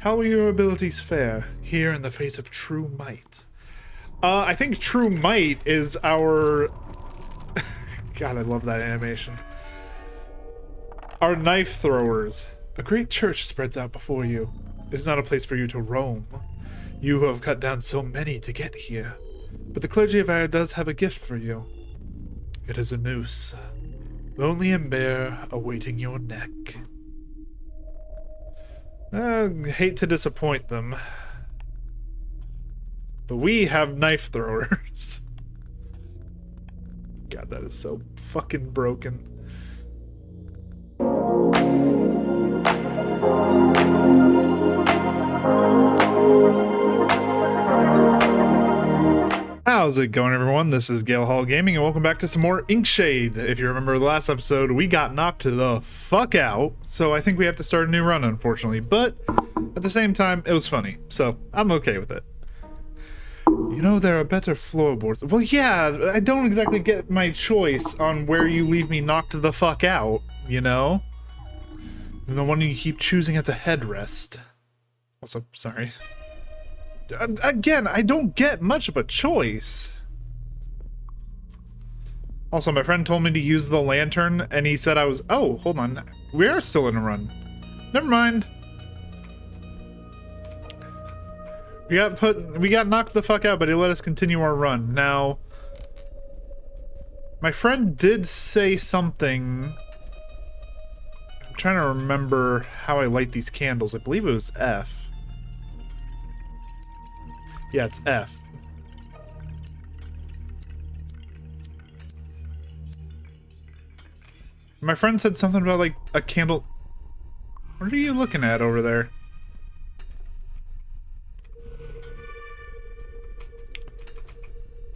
How will your abilities fare here in the face of true might? I think true might is our... God, I love that animation. Our knife throwers. A great church spreads out before you. It is not a place for you to roam. You have cut down so many to get here. But the clergy of Air does have a gift for you. It is a noose. Lonely and bare, awaiting your neck. Hate to disappoint them. But we have knife throwers. God, that is so fucking broken. How's it going, everyone? This is Gale Hall Gaming, and welcome back to some more Inkshade. If you remember the last episode, we got knocked the fuck out, so I think we have to start a new run, unfortunately. But at the same time, it was funny, so I'm okay with it. You know, there are better floorboards. Well, yeah, I don't exactly get my choice on where you leave me knocked the fuck out, you know? The one you keep choosing as a headrest. Also, sorry. Again, I don't get much of a choice. Also, my friend told me to use the lantern, and he said I was... Oh, hold on. We are still in a run. Never mind. We got knocked the fuck out, but he let us continue our run. Now, my friend did say something. I'm trying to remember how I light these candles. I believe it was F. Yeah, it's F. My friend said something about, like, a candle... What are you looking at over there?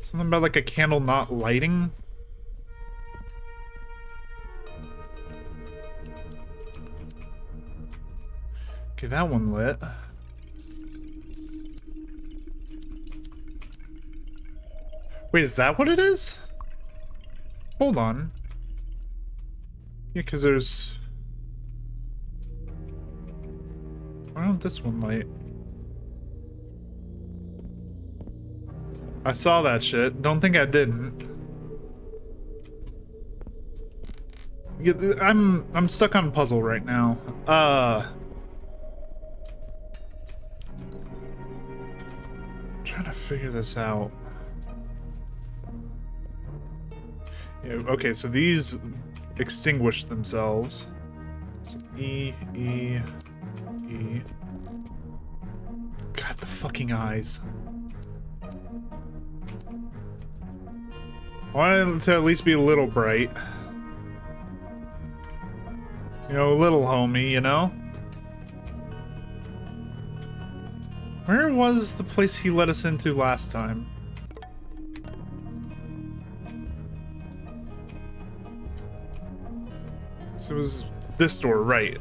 Something about, like, a candle not lighting? Okay, that one lit. Wait, is that what it is? Hold on. Yeah, because there's... Why don't this one light? I saw that shit. Don't think I didn't. Yeah, I'm stuck on puzzle right now. Trying to figure this out. Yeah, okay, so these extinguish themselves. So E. God, the fucking eyes. I wanted it to at least be a little bright. You know, a little homey, you know? Where was the place he let us into last time? So it was this door, right?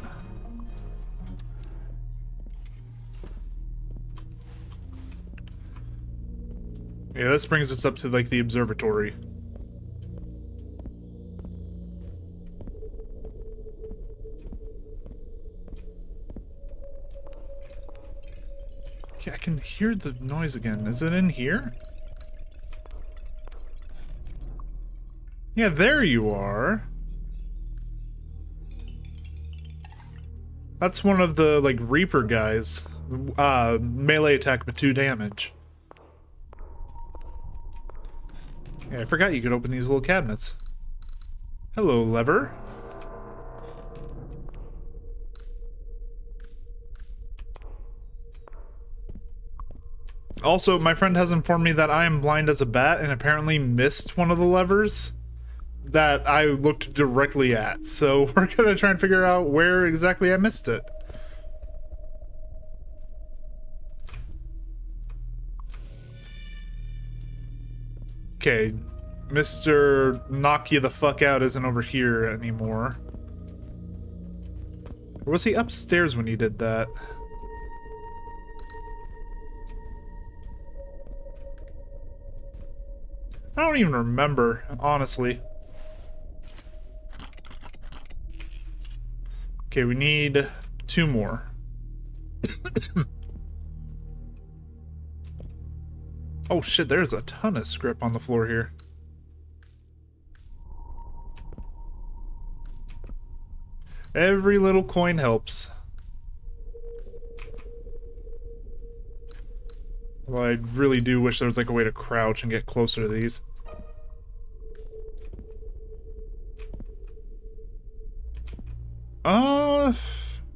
Yeah, this brings us up to, like, the observatory. Yeah, I can hear the noise again. Is it in here? Yeah, there you are. That's one of the, like, Reaper guys. Melee attack with 2 damage. Yeah, I forgot you could open these little cabinets. Hello, lever. Also, my friend has informed me that I am blind as a bat and apparently missed one of the levers that I looked directly at. So we're gonna try and figure out where exactly I missed it. Okay, Mr. Knock You the Fuck Out isn't over here anymore. Or was he upstairs when he did that? I don't even remember, honestly. Okay, we need 2 more. Oh shit, there's a ton of script on the floor here. Every little coin helps. Well, I really do wish there was like a way to crouch and get closer to these. I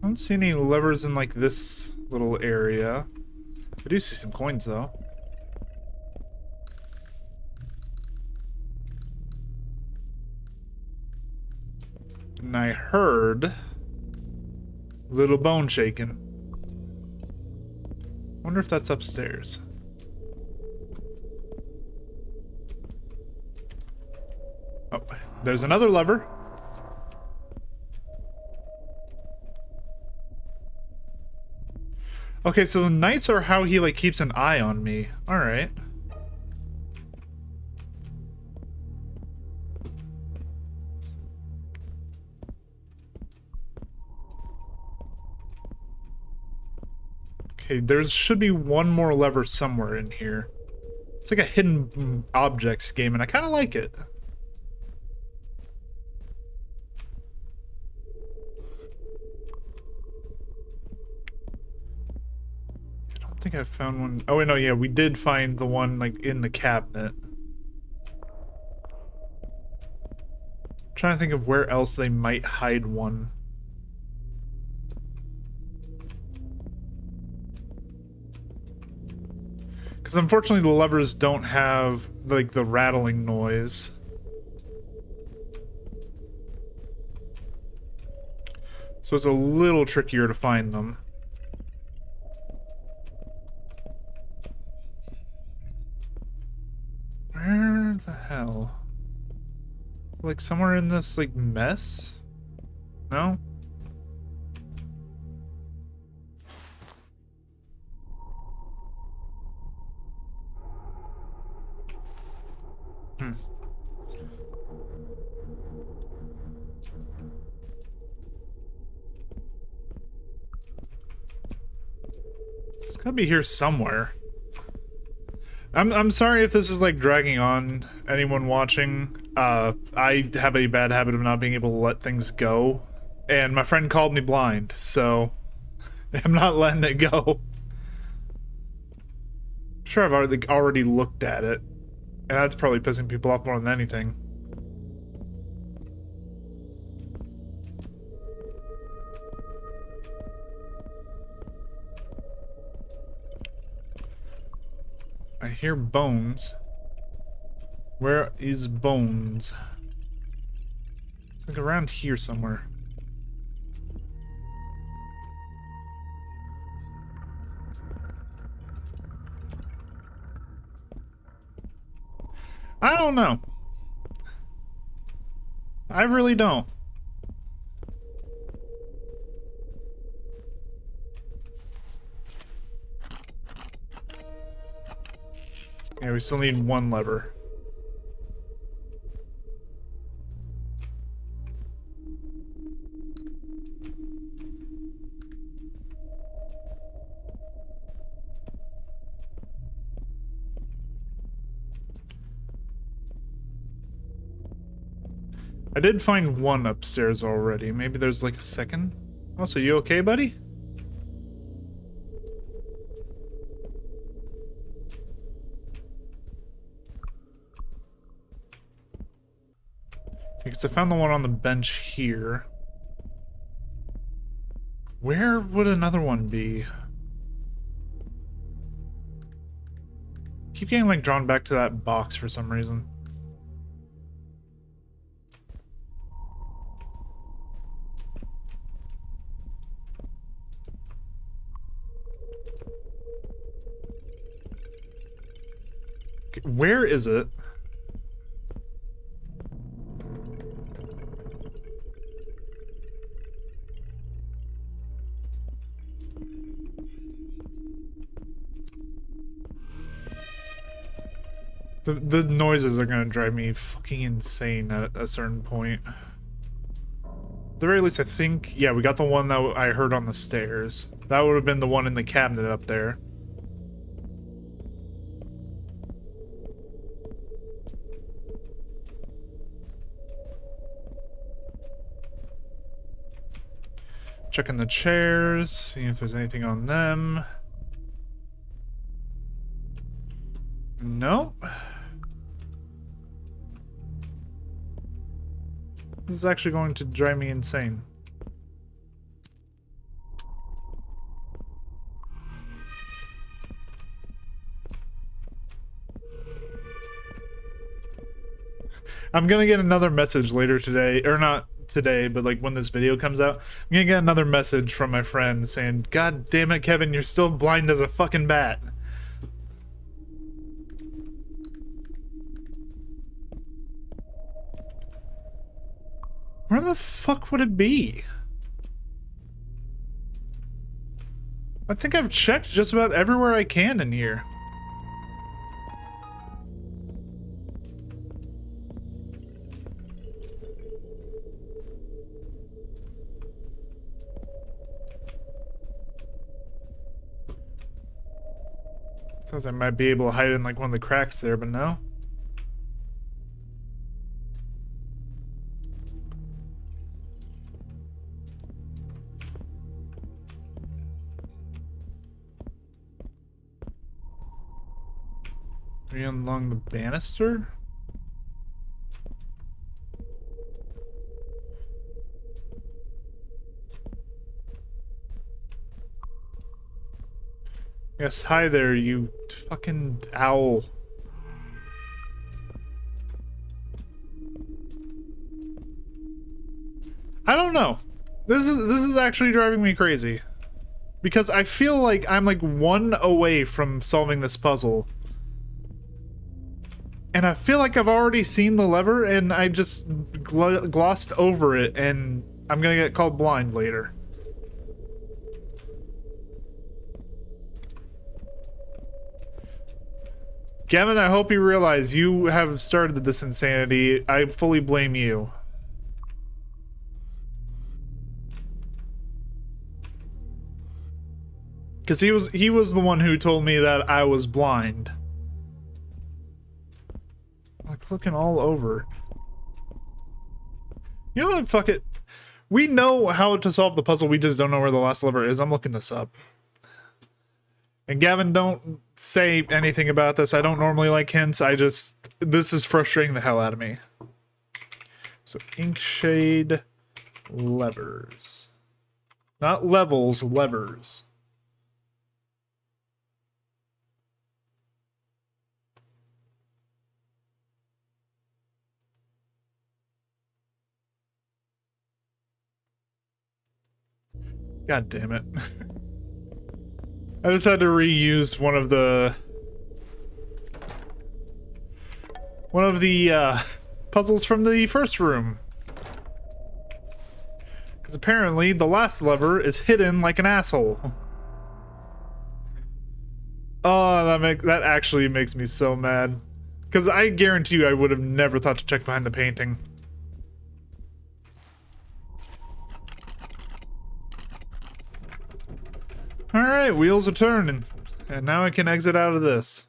don't see any levers in like this little area. I do see some coins though. And I heard little bone shaking. Wonder if that's upstairs. Oh, there's another lever. Okay, so the knights are how he like keeps an eye on me. All right. Okay, there should be one more lever somewhere in here. It's like a hidden objects game, and I kind of like it. I don't think I found one. Oh, wait, no, yeah, we did find the one, like, in the cabinet. I'm trying to think of where else they might hide one. Because unfortunately the levers don't have, like, the rattling noise. So it's a little trickier to find them. Where the hell? Like somewhere in this, like, mess? No? It's gotta be here somewhere. I'm sorry if this is like dragging on anyone watching. I have a bad habit of not being able to let things go. And my friend called me blind, so I'm not letting it go. I'm sure I've already looked at it. And that's probably pissing people off more than anything. I hear bones. Where is bones? It's like around here somewhere. I don't know. I really don't. Yeah, we still need one lever. I did find one upstairs already. Maybe there's like a second. Also, you okay, buddy? Because I found the one on the bench here. Where would another one be? Keep getting like drawn back to that box for some reason. Okay, where is it? The noises are gonna drive me fucking insane at a certain point. the very least, I think, yeah, we got the one that I heard on the stairs. That would have been the one in the cabinet up there. Checking the chairs, seeing if there's anything on them. Nope. This is actually going to drive me insane. I'm gonna get another message later today, or not today, but like when this video comes out, I'm gonna get another message from my friend saying, "God damn it, Kevin, you're still blind as a fucking bat." Where the fuck would it be? I think I've checked just about everywhere I can in here. Thought I might be able to hide in like one of the cracks there, but no. Are you along the banister? Yes, hi there, you fucking owl. I don't know. This is actually driving me crazy. Because I feel like I'm like one away from solving this puzzle. And I feel like I've already seen the lever and I just glossed over it and I'm gonna get called blind later. Gavin, I hope you realize you have started this insanity. I fully blame you. Because he was the one who told me that I was blind. Like looking all over. You know what? Fuck it. We know how to solve the puzzle. We just don't know where the last lever is. I'm looking this up. And Gavin, don't say anything about this. I don't normally like hints. This is frustrating the hell out of me. So, Inkshade levers. Not levels, levers. God damn it. I just had to reuse one of the puzzles from the first room. Because apparently the last lever is hidden like an asshole. Oh, that actually makes me so mad. Because I guarantee you I would have never thought to check behind the painting. Alright, wheels are turning. And now I can exit out of this.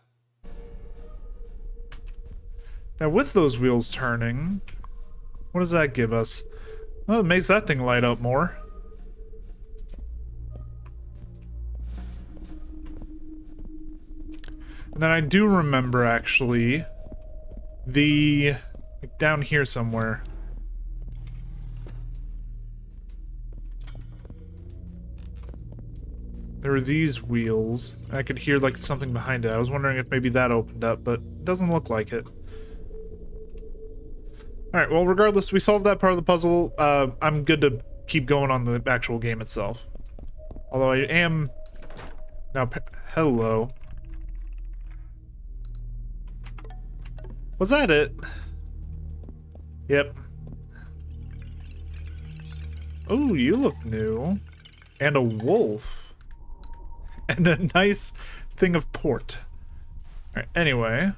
Now with those wheels turning, what does that give us? Well, it makes that thing light up more. And then I do remember, actually, like down here somewhere. There were these wheels. I could hear like something behind it. I was wondering if maybe that opened up, but it doesn't look like it. Alright, well regardless, we solved that part of the puzzle. I'm good to keep going on the actual game itself. Although I am... Now, hello. Was that it? Yep. Oh, you look new. And a wolf. And a nice thing of port. Alright, anyway.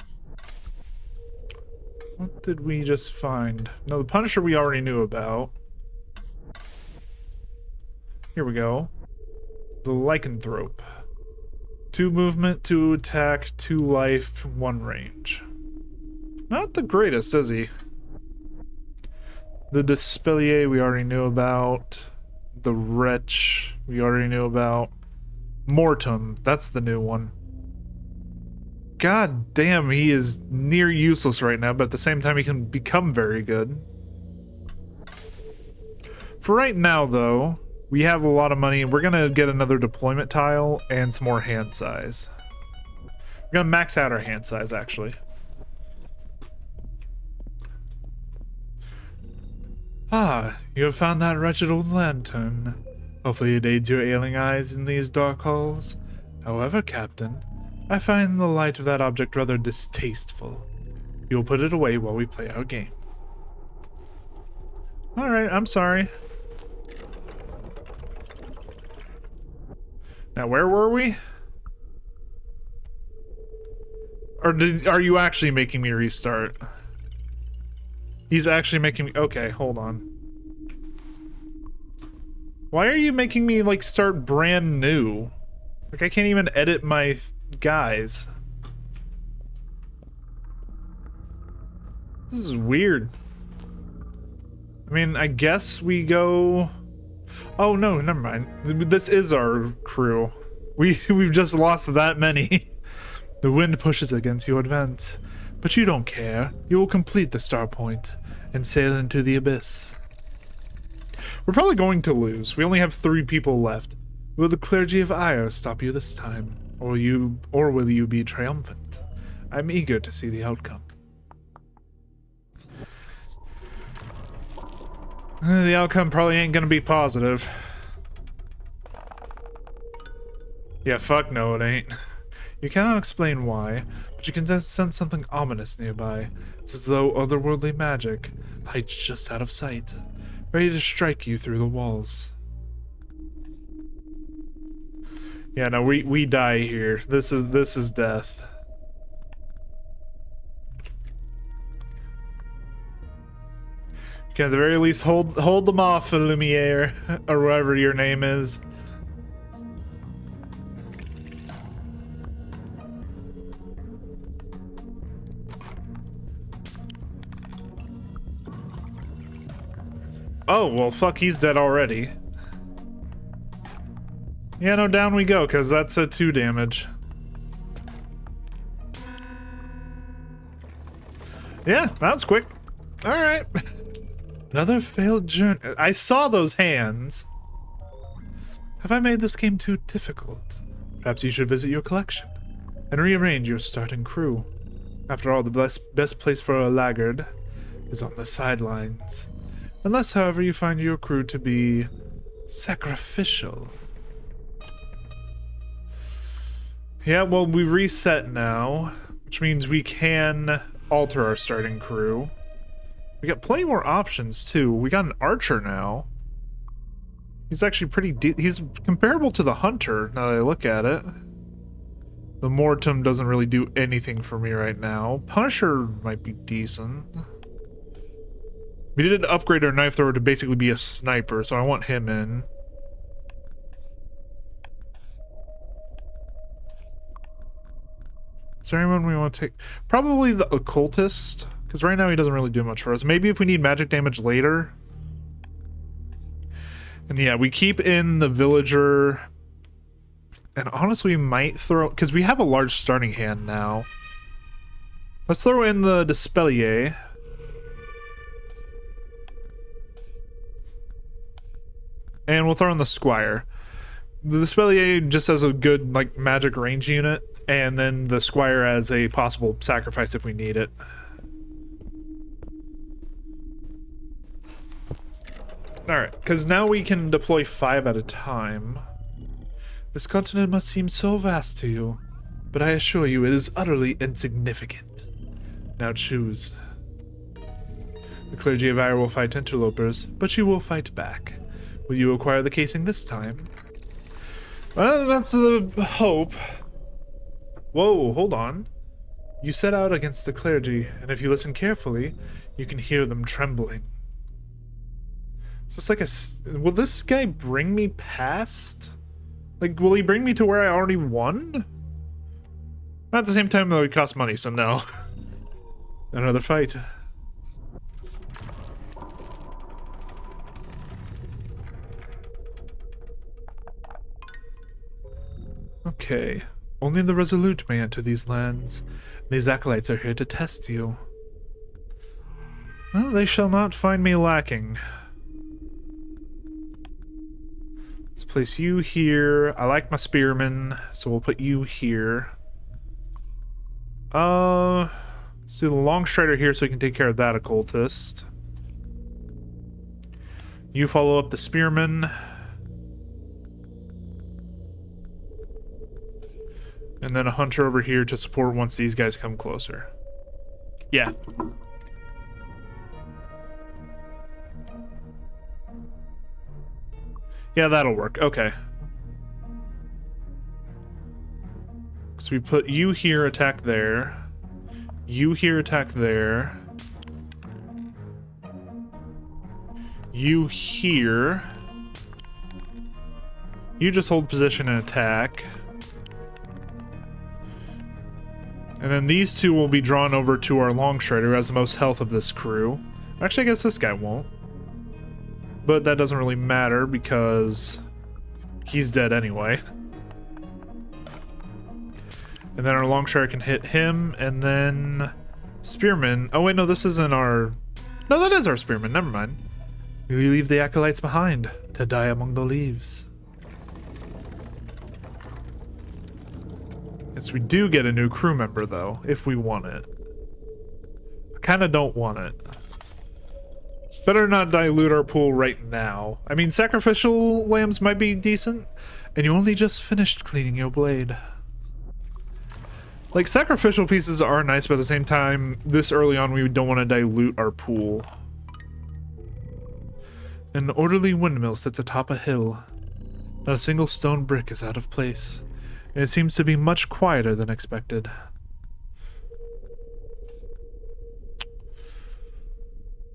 What did we just find? No, the Punisher we already knew about. Here we go. The lycanthrope. 2 movement, 2 attack, 2 life, 1 range. Not the greatest, is he? The Dispellier we already knew about. The Wretch we already knew about. Mortem, that's the new one. God damn, he is near useless right now, but at the same time he can become very good. For right now, though, we have a lot of money. We're gonna get another deployment tile and some more hand size. We're gonna max out our hand size, actually. Ah, you have found that wretched old lantern. Hopefully it aids your ailing eyes in these dark halls. However, Captain, I find the light of that object rather distasteful. You'll put it away while we play our game. Alright, I'm sorry. Now, where were we? Or are you actually making me restart? He's actually making me... Okay, hold on. Why are you making me, like, start brand new? Like, I can't even edit my guys. This is weird. I mean, I guess we go... Oh, no, never mind. This is our crew. We've just lost that many. The wind pushes against your advance, but you don't care. You will complete the star point and sail into the abyss. We're probably going to lose. We only have 3 people left. Will the clergy of Ire stop you this time? Or will you be triumphant? I'm eager to see the outcome. The outcome probably ain't gonna be positive. Yeah, fuck no it ain't. You cannot explain why, but you can just sense something ominous nearby. It's as though otherworldly magic hides just out of sight, ready to strike you through the walls. Yeah, no, we die here. This is death. You can at the very least hold them off, Lumiere, or whatever your name is. Oh, well, fuck, he's dead already. Yeah, no, down we go, because that's a 2 damage. Yeah, that was quick. Alright. Another failed journey. I saw those hands. Have I made this game too difficult? Perhaps you should visit your collection and rearrange your starting crew. After all, the best place for a laggard is on the sidelines. Unless, however, you find your crew to be sacrificial. Yeah, well, we reset now, which means we can alter our starting crew. We got plenty more options, too. We got an archer now. He's actually pretty he's comparable to the hunter, now that I look at it. The Mortem doesn't really do anything for me right now. Punisher might be decent. We did upgrade our knife thrower to basically be a sniper, so I want him in. Is there anyone we want to take? Probably the occultist, because right now he doesn't really do much for us. Maybe if we need magic damage later. And yeah, we keep in the villager. And honestly, we might throw... Because we have a large starting hand now. Let's throw in the Dispellier. And we'll throw in the Squire. The Dispellier just has a good, like, magic range unit. And then the Squire as a possible sacrifice if we need it. Alright, because now we can deploy 5 at a time. This continent must seem so vast to you, but I assure you it is utterly insignificant. Now choose. The clergy of Ire will fight interlopers, but you will fight back. Will you acquire the casing this time? Well, that's the hope. Whoa, hold on. You set out against the clergy, and if you listen carefully, you can hear them trembling. Is this like will this guy bring me past? Like, will he bring me to where I already won? At the same time, though, it costs money, so no. Another fight. Okay. Only the resolute may enter these lands. These acolytes are here to test you. Well, they shall not find me lacking. Let's place you here. I like my spearmen, so we'll put you here. Let's do the long strider here so we can take care of that occultist. You follow up the spearmen. And then a hunter over here to support once these guys come closer. Yeah. Yeah, that'll work. Okay. So we put you here, attack there. You here, attack there. You here. You just hold position and attack. And then these two will be drawn over to our long strider, who has the most health of this crew. Actually, I guess this guy won't. But that doesn't really matter because he's dead anyway. And then our long strider can hit him, and then spearman. Oh wait, no, this isn't our... No, that is our spearman. Never mind. We leave the acolytes behind to die among the leaves. Yes, we do get a new crew member, though, if we want it. I kind of don't want it. Better not dilute our pool right now. I mean, sacrificial lambs might be decent, and you only just finished cleaning your blade. Like, sacrificial pieces are nice, but at the same time, this early on, we don't want to dilute our pool. An orderly windmill sits atop a hill. Not a single stone brick is out of place, and it seems to be much quieter than expected.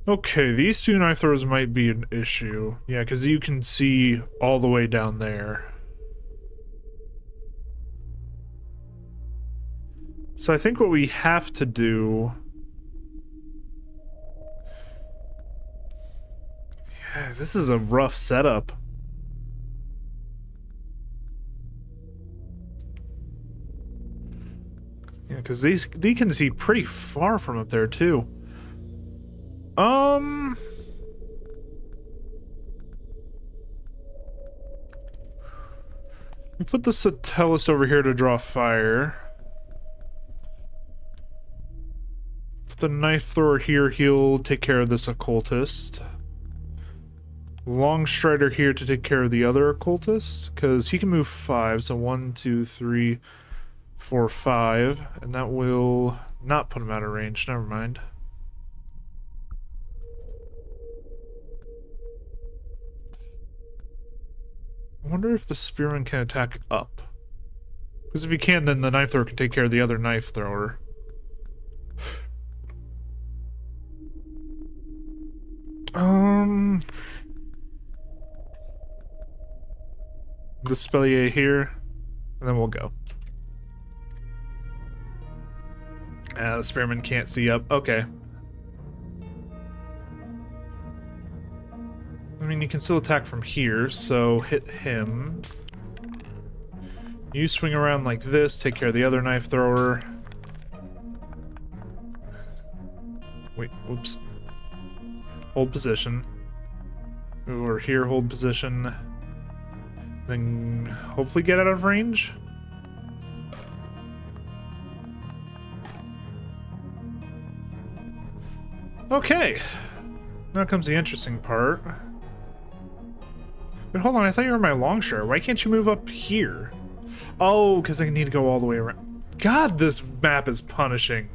Okay, these two knife throws might be an issue. Yeah, because you can see all the way down there. So I think what we have to do... Yeah, this is a rough setup. Yeah, because they can see pretty far from up there, too. We put the satellist over here to draw fire. Put the knife thrower here, he'll take care of this occultist. Long strider here to take care of the other occultist, because he can move 5, so 1, 2, 3, 4, 5, and that will not put him out of range, never mind. I wonder if the spearman can attack up. Because if he can, then the knife thrower can take care of the other knife thrower. Dispellier here, and then we'll go. The spearman can't see up. Okay. I mean, you can still attack from here, so hit him. You swing around like this, take care of the other knife thrower. Wait, whoops. Hold position. Move over here, hold position. Then hopefully get out of range. Okay. Now comes the interesting part. But hold on, I thought you were my long strider. Why can't you move up here? Oh, because I need to go all the way around. God, this map is punishing.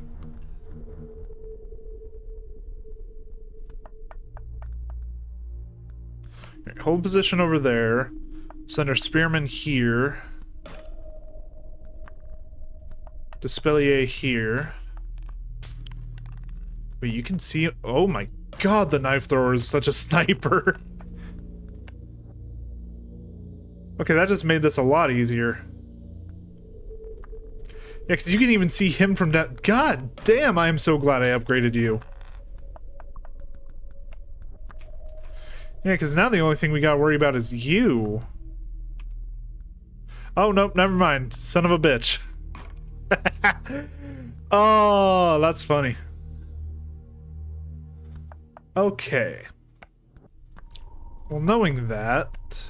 Right, hold position over there. Send our spearman here. Dispellier here. But you can see it. Oh my god, the knife thrower is such a sniper. Okay, that just made this a lot easier. Yeah, because you can even see him from that. God damn, I am so glad I upgraded you. Yeah, because now the only thing we gotta worry about is you. Oh, nope, never mind. Son of a bitch. Oh, that's funny. Okay. Well, knowing that...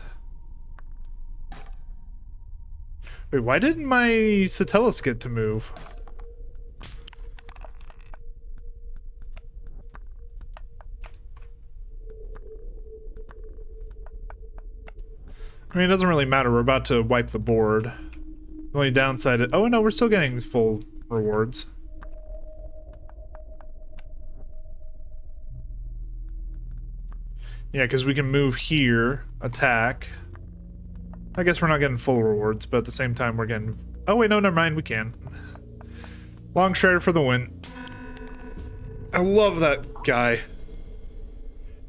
Wait, why didn't my Satellus get to move? I mean, it doesn't really matter. We're about to wipe the board. The only downside is... Oh, no, we're still getting full rewards. Yeah, because we can move here, attack. I guess we're not getting full rewards, but at the same time we're getting... Oh wait, no, never mind, we can. Long Strider for the win. I love that guy.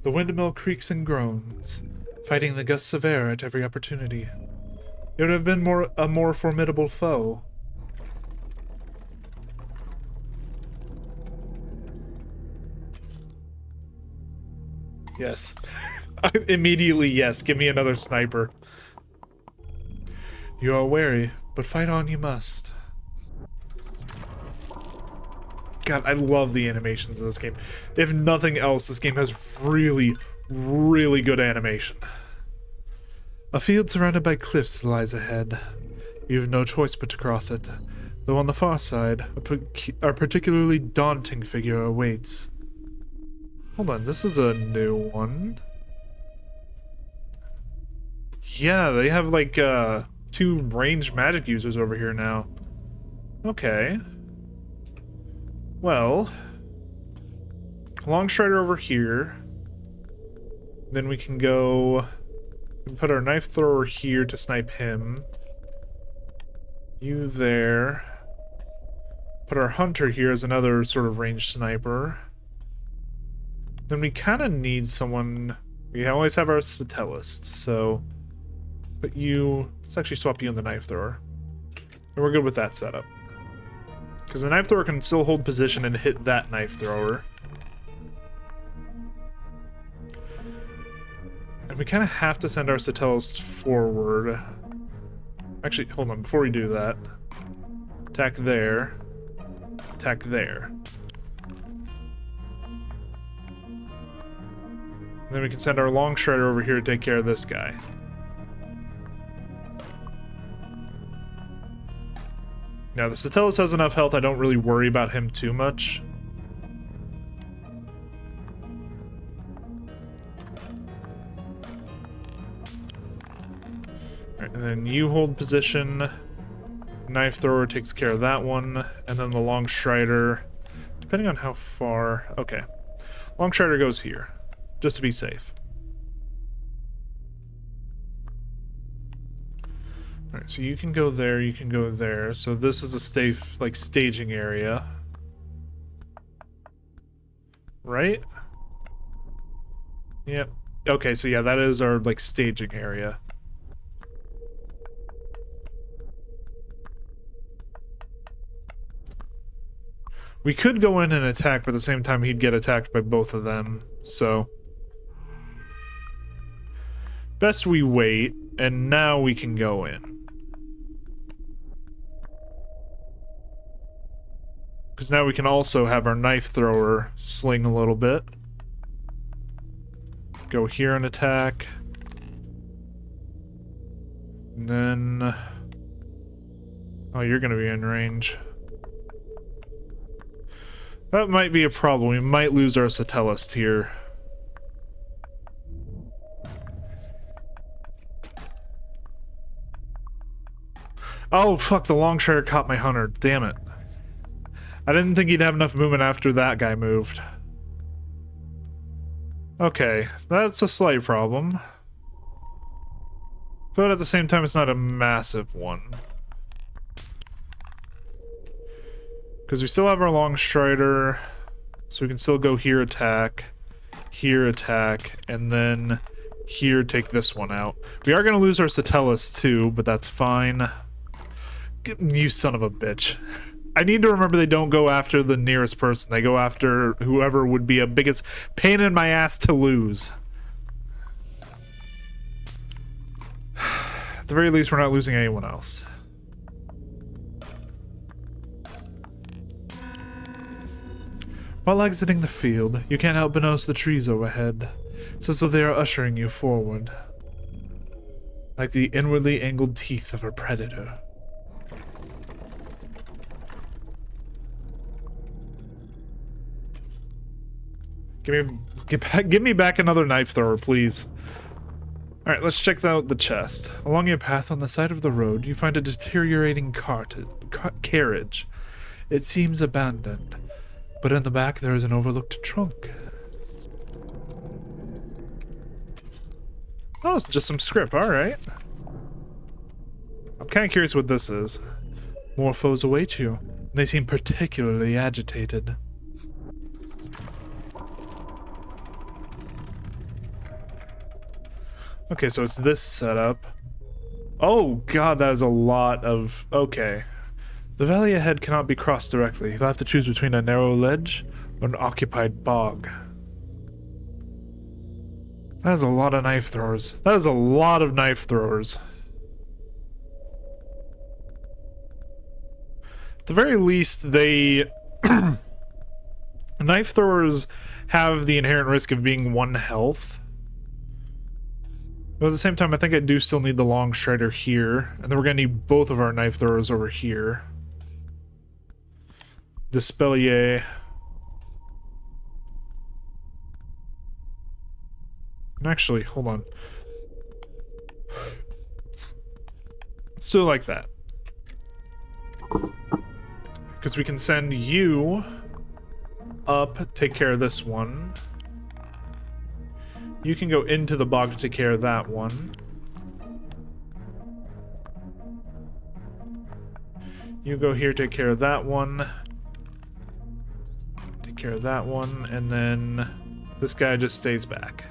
The windmill creaks and groans, fighting the gusts of air at every opportunity. It would have been a more formidable foe. Yes. Immediately, yes. Give me another sniper. You are wary, but fight on you must. God, I love the animations in this game. If nothing else, this game has really, really good animation. A field surrounded by cliffs lies ahead. You have no choice but to cross it, though on the far side, a particularly daunting figure awaits. Hold on, this is a new one. Yeah, they have like, 2 ranged magic users over here now. Okay. Well, Long Strider over here. Then we can go and put our knife thrower here to snipe him. You there. Put our hunter here as another sort of ranged sniper. Then we kind of need someone... We always have our Satellist, so... But you... Let's actually swap you in the knife thrower. And we're good with that setup. Because the knife thrower can still hold position and hit that knife thrower. And we kind of have to send our Satellus forward. Actually, hold on, before we do that. Attack there. Attack there. And then we can send our Long Strider over here to take care of this guy. Now, the Satellus has enough health, I don't really worry about him too much. Alright, and then you hold position. Knife thrower takes care of that one. And then the Long Strider, depending on how far... Okay. Long Strider goes here, just to be safe. Alright, so you can go there, you can go there. So this is a safe, like, staging area. Right? Yep. Okay, so yeah, that is our, like, staging area. We could go in and attack, but at the same time he'd get attacked by both of them, so... Best we wait, and now we can go in. Because now we can also have our knife thrower sling a little bit. Go here and attack. And then... Oh, you're going to be in range. That might be a problem. We might lose our Satellust here. Oh, fuck, the Long Strider caught my hunter. Damn it. I didn't think he'd have enough movement after that guy moved. Okay, that's a slight problem. But at the same time, it's not a massive one. Because we still have our Long Strider, so we can still go here attack, and then here, take this one out. We are going to lose our Satellis too, but that's fine. You son of a bitch. I need to remember they don't go after the nearest person. They go after whoever would be a biggest pain in my ass to lose. At the very least, we're not losing anyone else. While exiting the field, you can't help but notice the trees overhead. It's as though they are ushering you forward. Like the inwardly angled teeth of a predator. Give me back another knife thrower, please. Alright, let's check out the chest. Along your path on the side of the road, you find a deteriorating carriage. It seems abandoned, but in the back there is an overlooked trunk. Oh, it's just some script, alright. I'm kind of curious what this is. More foes await you. They seem particularly agitated. Okay, so it's this setup. Oh god, that is a lot of... Okay. The valley ahead cannot be crossed directly. You'll have to choose between a narrow ledge or an occupied bog. That is a lot of knife throwers. That is a lot of knife throwers. At the very least, they... Knife throwers have the inherent risk of being 1 health. But at the same time, I think I do still need the long strider here. And then we're going to need both of our knife throwers over here. Dispellier. Actually, hold on. So like that. Because we can send you up, take care of this one. You can go into the bog to take care of that one. You go here, take care of that one. Take care of that one, and then this guy just stays back.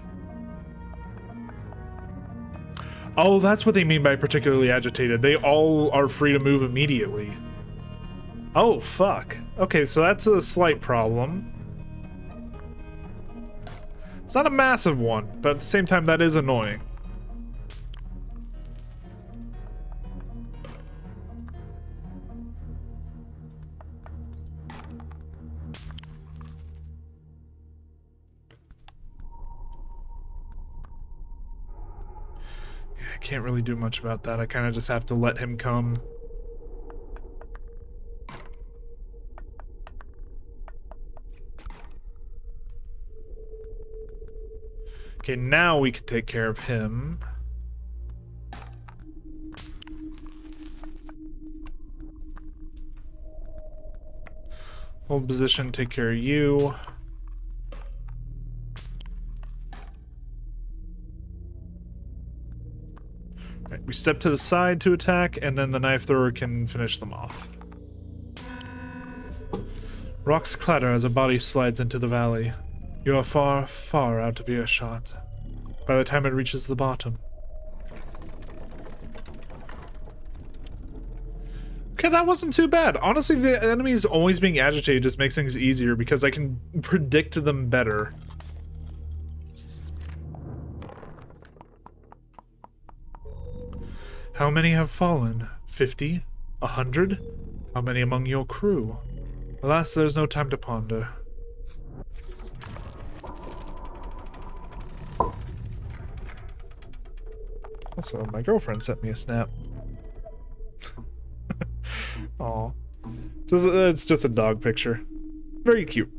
Oh, that's what they mean by particularly agitated. They all are free to move immediately. Oh, fuck. Okay, so that's a slight problem. It's not a massive one, but at the same time, that is annoying. Yeah, I can't really do much about that. I kind of just have to let him come. Okay, now we can take care of him. Hold position, take care of you. Right, we step to the side to attack, and then the knife thrower can finish them off. Rocks clatter as a body slides into the valley. You are far, far out of earshot by the time it reaches the bottom. Okay, that wasn't too bad. Honestly, the enemies always being agitated just makes things easier because I can predict them better. How many have fallen? 50? 100? How many among your crew? Alas, there's no time to ponder. Also, my girlfriend sent me a snap. Aw. It's just a dog picture. Very cute.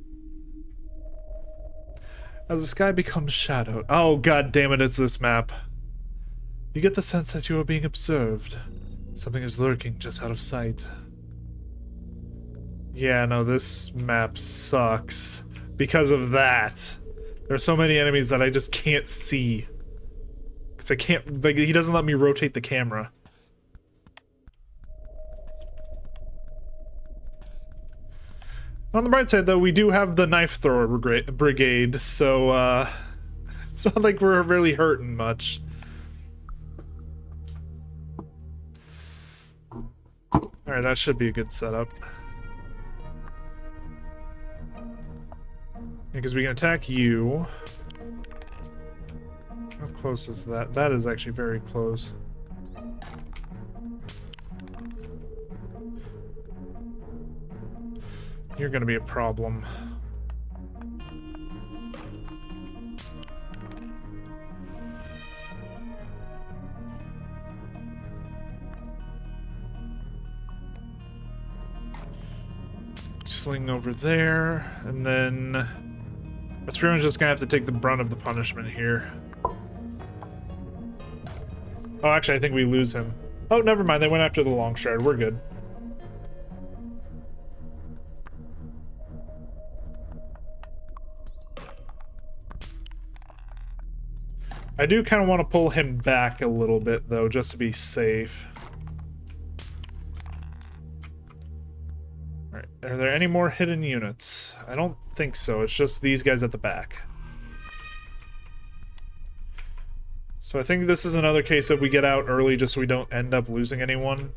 As the sky becomes shadowed... Oh, god damn it, it's this map. You get the sense that you are being observed. Something is lurking just out of sight. Yeah, no, this map sucks. Because of that. There are so many enemies that I just can't see. I can't, like, he doesn't let me rotate the camera. On the bright side, though, we do have the knife thrower brigade, so, It's not like we're really hurting much. Alright, that should be a good setup. Because we can attack you. How close is that? That is actually very close. You're gonna be a problem. Sling over there, and then that's pretty much just gonna have to take the brunt of the punishment here. Oh, actually, I think we lose him. Oh, never mind. They went after the long shard. We're good. I do kind of want to pull him back a little bit, though, just to be safe. Alright, are there any more hidden units? I don't think so. It's just these guys at the back. So I think this is another case of we get out early just so we don't end up losing anyone.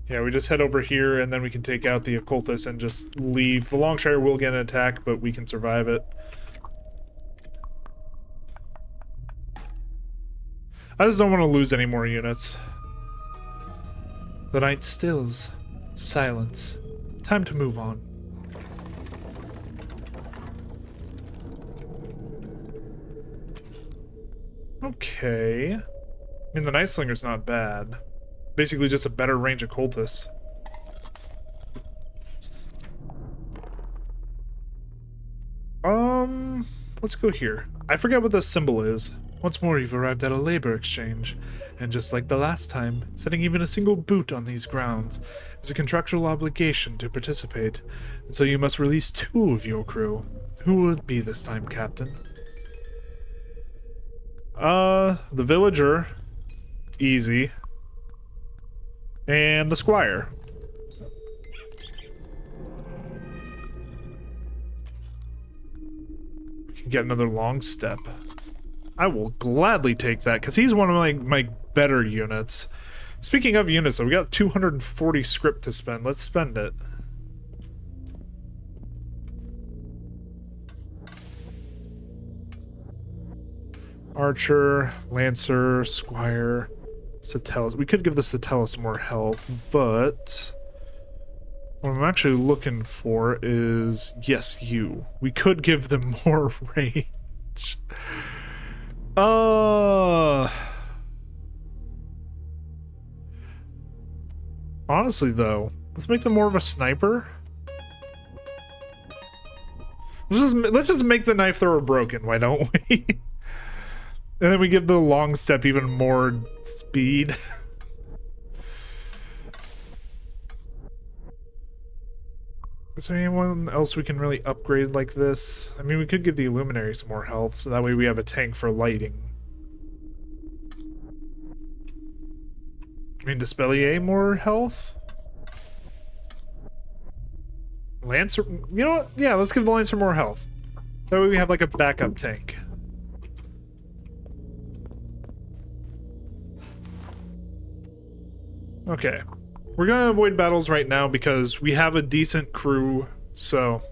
Yeah, we just head over here and then we can take out the occultist and just leave. The Longshire will get an attack, but we can survive it. I just don't want to lose any more units. The night stills. Silence. Time to move on. Okay. I mean, the Night Slinger's not bad. Basically just a better range occultist. Let's go here. I forget what this symbol is. Once more you've arrived at a labor exchange, and just like the last time, setting even a single boot on these grounds is a contractual obligation to participate, and so you must release 2 of your crew. Who will it be this time, Captain? The villager. Easy. And the squire. We can get another long step. I will gladly take that, because he's one of my better units. Speaking of units, so we got 240 script to spend. Let's spend it. Archer, Lancer, Squire, Satellus. We could give the Satellus more health, but what I'm actually looking for is, yes, you. We could give them more range. Honestly, though, let's make them more of a sniper. Let's just make the knife thrower broken, why don't we? And then we give the long step even more speed. Is there anyone else we can really upgrade like this? I mean, we could give the Illuminary some more health, so that way we have a tank for lighting. I mean, Dispellier more health? Lancer? You know what? Yeah, let's give the Lancer more health. That way we have like a backup tank. Okay. We're gonna avoid battles right now because we have a decent crew, so...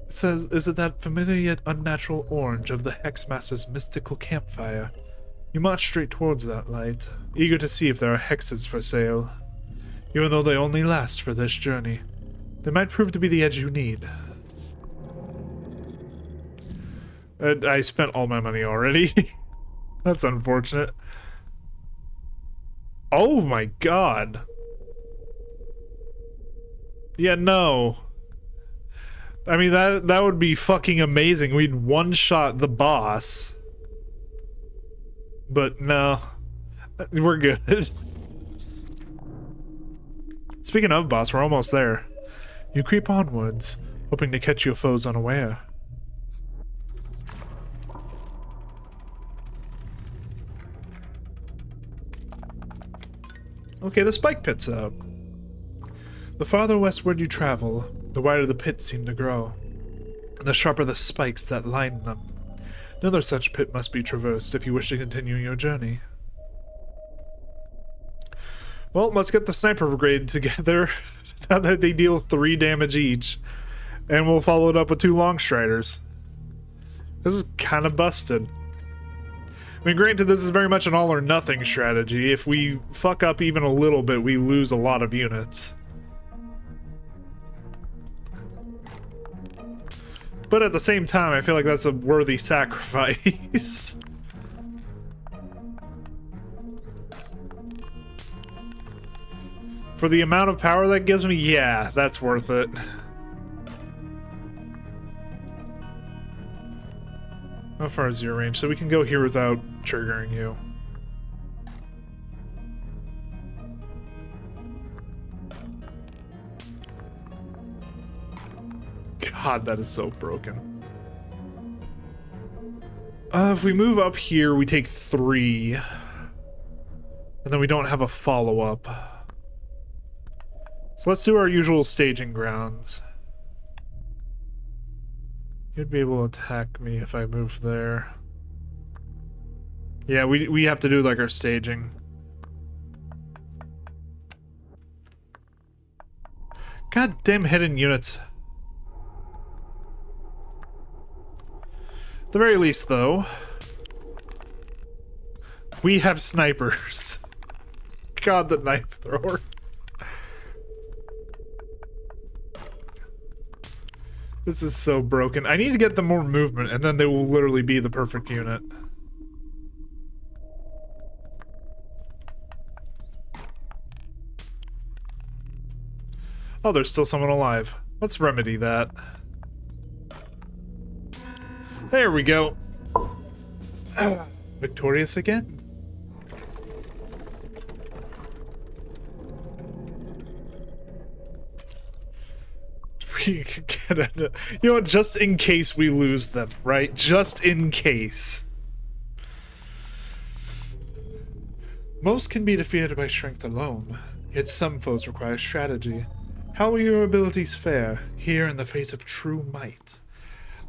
It says, is it that familiar yet unnatural orange of the Hexmaster's mystical campfire? You march straight towards that light, eager to see if there are hexes for sale. Even though they only last for this journey, they might prove to be the edge you need. I spent all my money already. That's unfortunate. Oh my god. Yeah, no. I mean, that would be fucking amazing. We'd one-shot the boss. But no. We're good. Speaking of boss, we're almost there. You creep onwards, hoping to catch your foes unaware. Okay, the spike pit's out. The farther westward you travel, the wider the pits seem to grow, and the sharper the spikes that line them. Another such pit must be traversed if you wish to continue your journey. Well, let's get the sniper brigade together, now that they deal 3 damage each, and we'll follow it up with 2 long striders. This is kind of busted. I mean, granted, this is very much an all-or-nothing strategy. If we fuck up even a little bit, we lose a lot of units. But at the same time, I feel like that's a worthy sacrifice. For the amount of power that gives me, yeah, that's worth it. How far is your range? So we can go here without triggering you. God, that is so broken. If we move up here, we take 3. And then we don't have a follow-up. So let's do our usual staging grounds. You'd be able to attack me if I move there. Yeah, we have to do like our staging. Goddamn hidden units. At the very least, though, we have snipers. God, the knife thrower. This is so broken. I need to get them more movement, and then they will literally be the perfect unit. Oh, there's still someone alive. Let's remedy that. There we go. Victorious again? We could get a, you know what, just in case we lose them, right? Just in case. Most can be defeated by strength alone, yet some foes require strategy. How will your abilities fare here in the face of true might?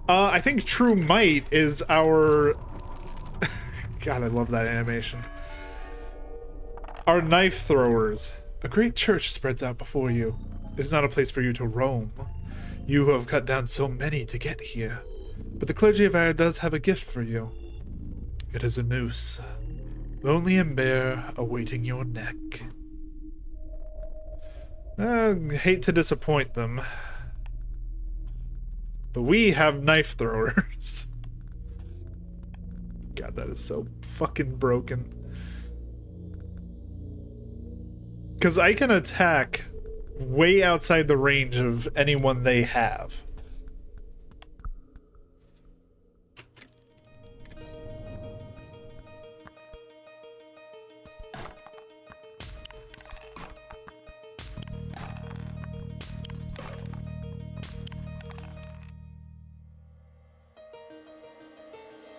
I think true might is our... God, I love that animation. Our knife throwers. A great church spreads out before you. It is not a place for you to roam. You who have cut down so many to get here. But the clergy of Air does have a gift for you. It is a noose. Lonely and bare, awaiting your neck. Hate to disappoint them. But we have knife throwers. God, that is so fucking broken. Because I can attack way outside the range of anyone they have.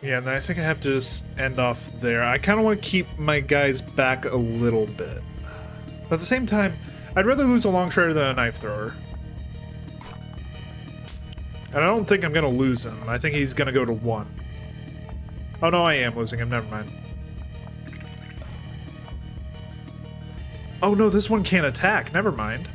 Yeah, and I think I have to just end off there. I kind of want to keep my guys back a little bit. But at the same time, I'd rather lose a long strider than a knife thrower. And I don't think I'm going to lose him. I think he's going to go to 1. Oh no, I am losing him. Never mind. Oh no, this one can't attack. Never mind.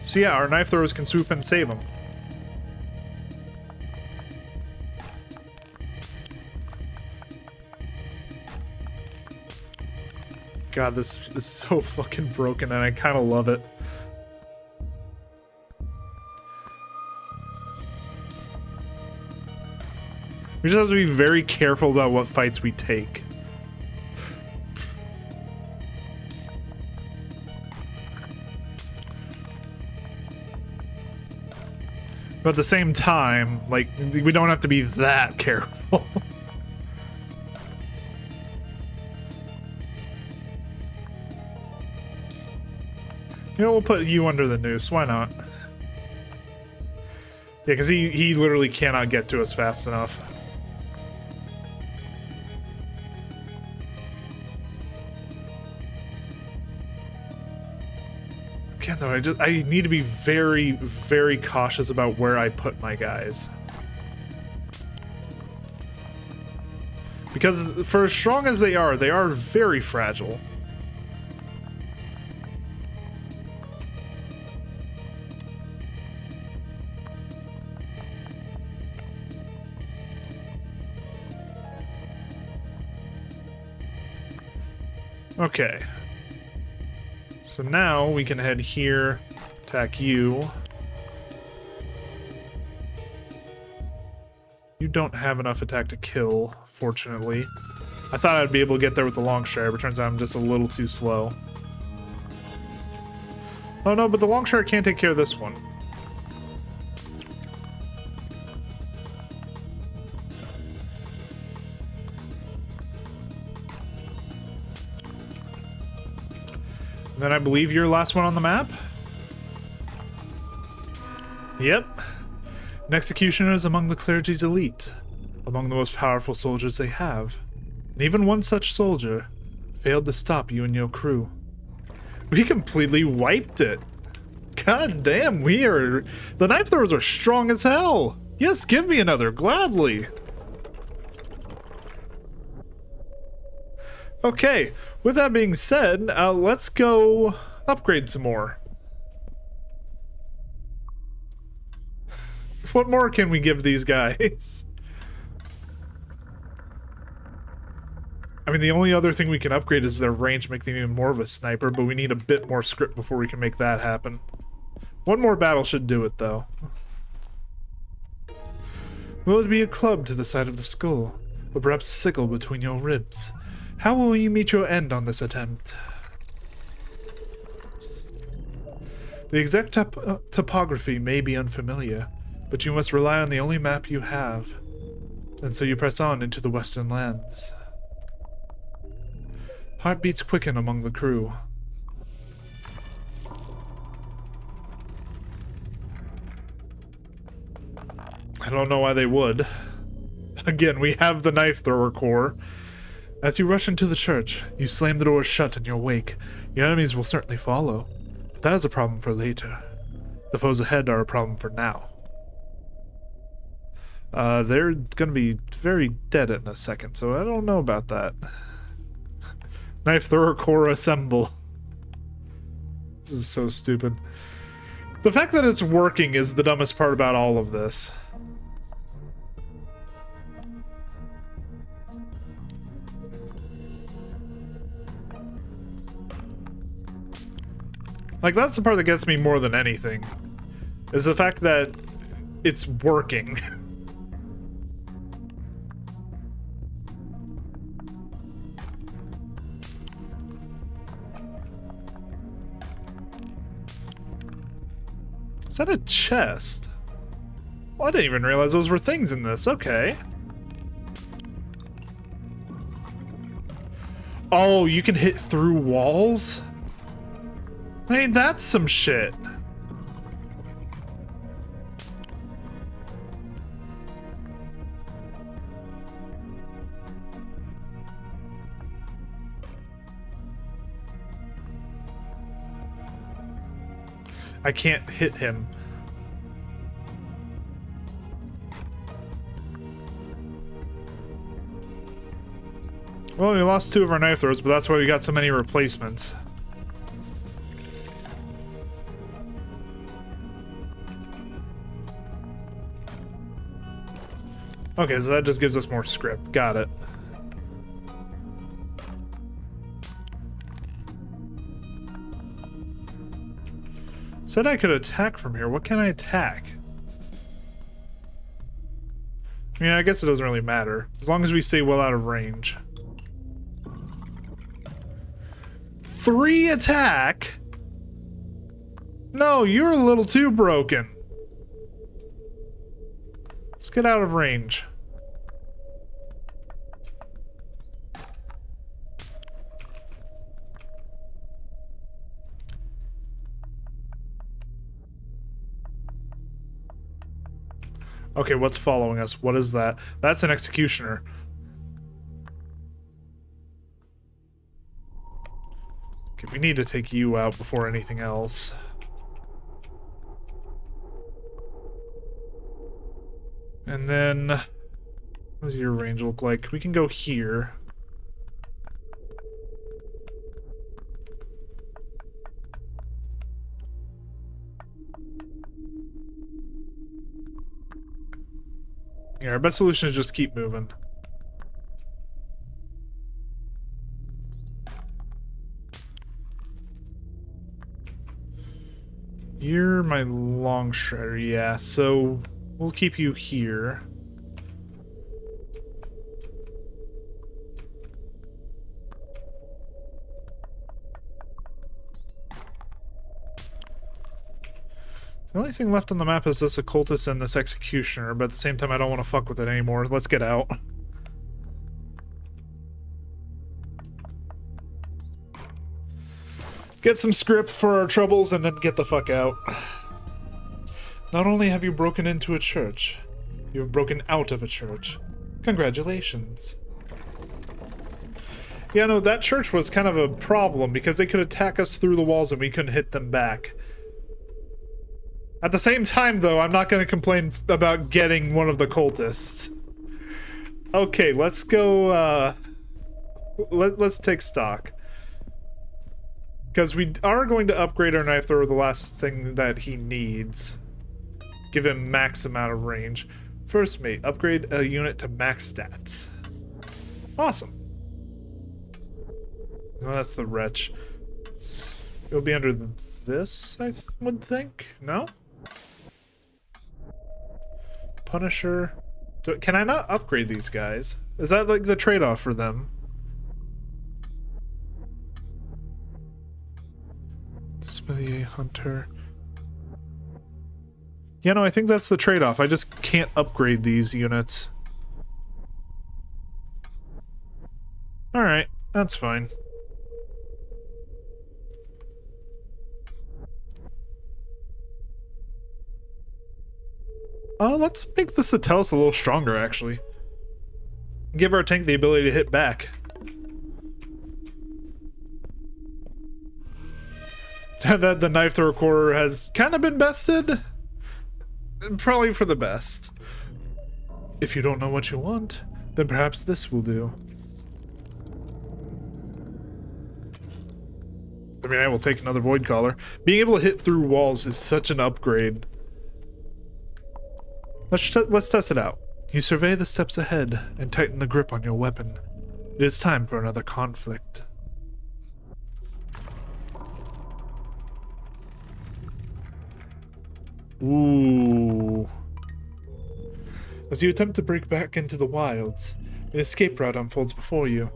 So yeah, our knife throwers can swoop and save him. God, this is so fucking broken, and I kind of love it. We just have to be very careful about what fights we take. But at the same time, like, we don't have to be that careful. You know, we'll put you under the noose. Why not? Yeah, because he literally cannot get to us fast enough. Again, though, I need to be very, very cautious about where I put my guys. Because for as strong as they are very fragile. Okay. So now we can head here, attack you. You don't have enough attack to kill, fortunately. I thought I'd be able to get there with the Longshire, but turns out I'm just a little too slow. Oh no, but the Longshire can't take care of this one. And then I believe you're the last one on the map? Yep. An executioner is among the clergy's elite, among the most powerful soldiers they have. And even one such soldier failed to stop you and your crew. We completely wiped it. God damn, the knife throwers are strong as hell. Yes, give me another, gladly. Okay, with that being said, let's go upgrade some more. What more can we give these guys? I mean, the only other thing we can upgrade is their range, make them even more of a sniper, but we need a bit more script before we can make that happen. One more battle should do it, though. Will it be a club to the side of the skull, or perhaps a sickle between your ribs? How will you meet your end on this attempt? The exact topography may be unfamiliar, but you must rely on the only map you have. And so you press on into the western lands. Heartbeats quicken among the crew. I don't know why they would. Again, we have the knife thrower core. As you rush into the church, you slam the door shut in your wake. Your enemies will certainly follow, but that is a problem for later. The foes ahead are a problem for now. They're gonna be very dead in a second, so I don't know about that. Knife thrower core assemble. This is so stupid. The fact that it's working is the dumbest part about all of this. Like, that's the part that gets me more than anything, is the fact that it's working. Is that a chest? Well, I didn't even realize those were things in this. Okay. Oh, you can hit through walls? Hey, that's some shit. I can't hit him. Well, we lost 2 of our knife throwers, but that's why we got so many replacements. Okay, so that just gives us more script. Got it. Said I could attack from here. What can I attack? I mean, I guess it doesn't really matter. As long as we stay well out of range. 3 attack? No, you're a little too broken. Let's get out of range. Okay, what's following us? What is that? That's an executioner. Okay, we need to take you out before anything else. And then, what does your range look like? We can go here. Yeah, our best solution is just keep moving. You're my long shredder, yeah, so we'll keep you here. The only thing left on the map is this occultist and this executioner, but at the same time I don't want to fuck with it anymore. Let's get out. Get some script for our troubles and then get the fuck out. Not only have you broken into a church, you have broken out of a church. Congratulations. Yeah, no, that church was kind of a problem because they could attack us through the walls and we couldn't hit them back. At the same time, though, I'm not going to complain about getting one of the cultists. Okay, let's go, let's take stock. Because we are going to upgrade our knife thrower, the last thing that he needs. Give him max amount of range. First mate, upgrade a unit to max stats. Awesome. Oh, that's the wretch. It'll be under this, I would think. No? Punisher. Can I not upgrade these guys? Is that like the trade-off for them? Display Hunter. Yeah, no, I think that's the trade-off. I just can't upgrade these units. Alright, that's fine. Let's make the Satellis a little stronger, actually. Give our tank the ability to hit back. That the knife thrower core has kind of been bested. Probably for the best. If you don't know what you want, then perhaps this will do. I mean, I will take another Void Collar. Being able to hit through walls is such an upgrade. Let's test it out. You survey the steps ahead and tighten the grip on your weapon. It is time for another conflict. Ooh. As you attempt to break back into the wilds, an escape route unfolds before you.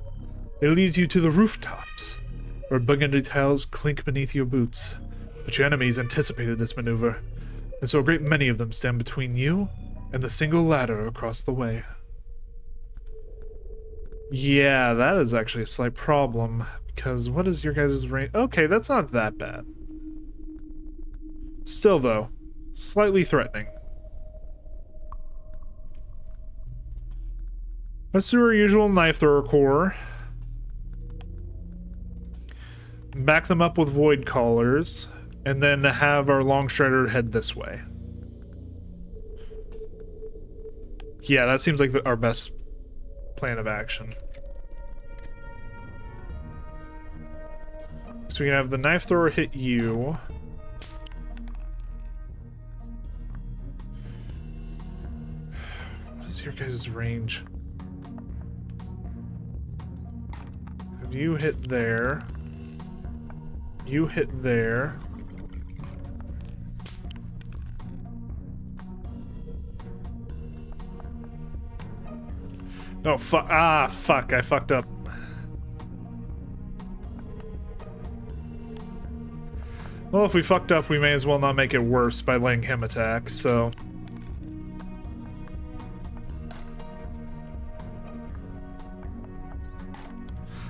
It leads you to the rooftops, where burgundy tiles clink beneath your boots. But your enemies anticipated this maneuver, and so a great many of them stand between you and the single ladder across the way. Yeah, that is actually a slight problem, because what is your guys' range? Okay, that's not that bad. Still, though, slightly threatening. Let's do our usual knife thrower core. Back them up with void collars, and then have our long shredder head this way. Yeah, that seems like our best plan of action. So we can have the knife thrower hit you. What is your guys' range? Have you hit there? You hit there. No, fuck. Ah, fuck. I fucked up. Well, if we fucked up, we may as well not make it worse by letting him attack, so...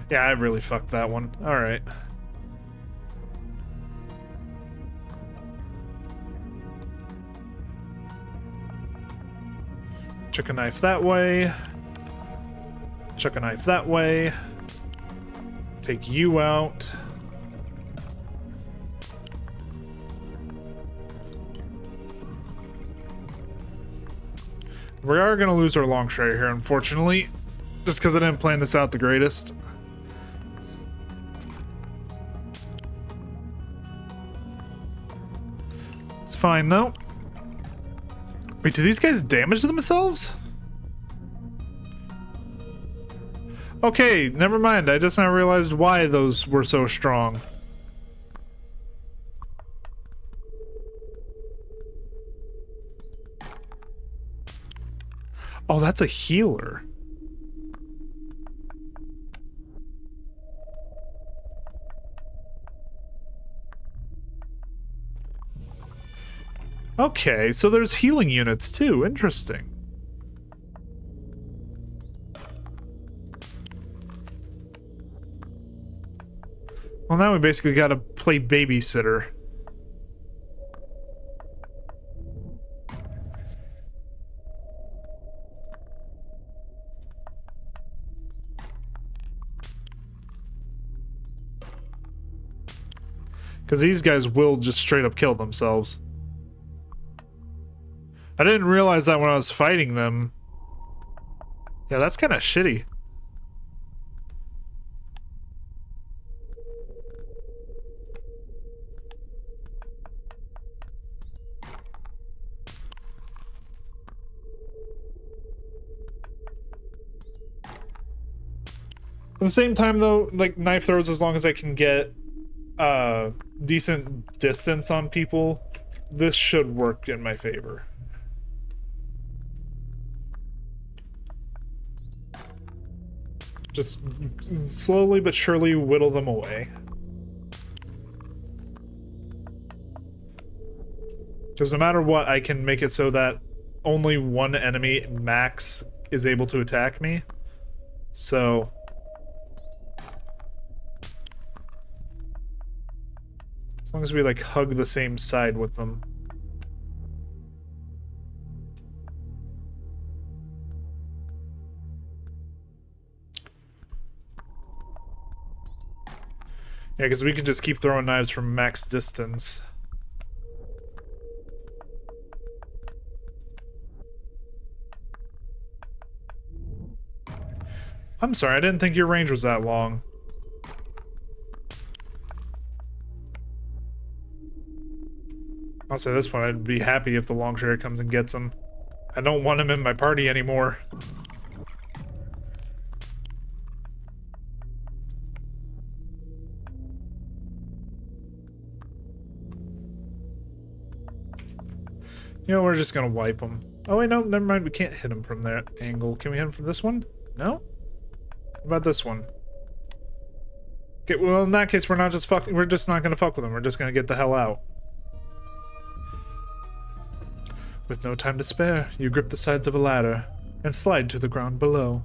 Yeah, I really fucked that one. Alright. Chuck a knife that way. Chuck a knife that way. Take you out. We are going to lose our long strider here, unfortunately. Just because I didn't plan this out the greatest. It's fine, though. Wait, do these guys damage themselves? Okay, never mind. I just now realized why those were so strong. Oh, that's a healer. Okay, so there's healing units too. Interesting. Well, now we basically gotta play babysitter. Because these guys will just straight up kill themselves. I didn't realize that when I was fighting them. Yeah, that's kind of shitty. At the same time, though, like, knife throws, as long as I can get decent distance on people, this should work in my favor. Just slowly but surely whittle them away. Because no matter what, I can make it so that only one enemy max is able to attack me. So as long as we like hug the same side with them. Yeah, because we can just keep throwing knives from max distance. I'm sorry, I didn't think your range was that long. Also, at this point, I'd be happy if the Longshare comes and gets him. I don't want him in my party anymore. You know, we're just gonna wipe him. Oh wait, no, never mind. We can't hit him from that angle. Can we hit him from this one? No? What about this one? Okay, well, in that case, we're not just fucking. We're just not gonna fuck with him. We're just gonna get the hell out. With no time to spare, you grip the sides of a ladder and slide to the ground below.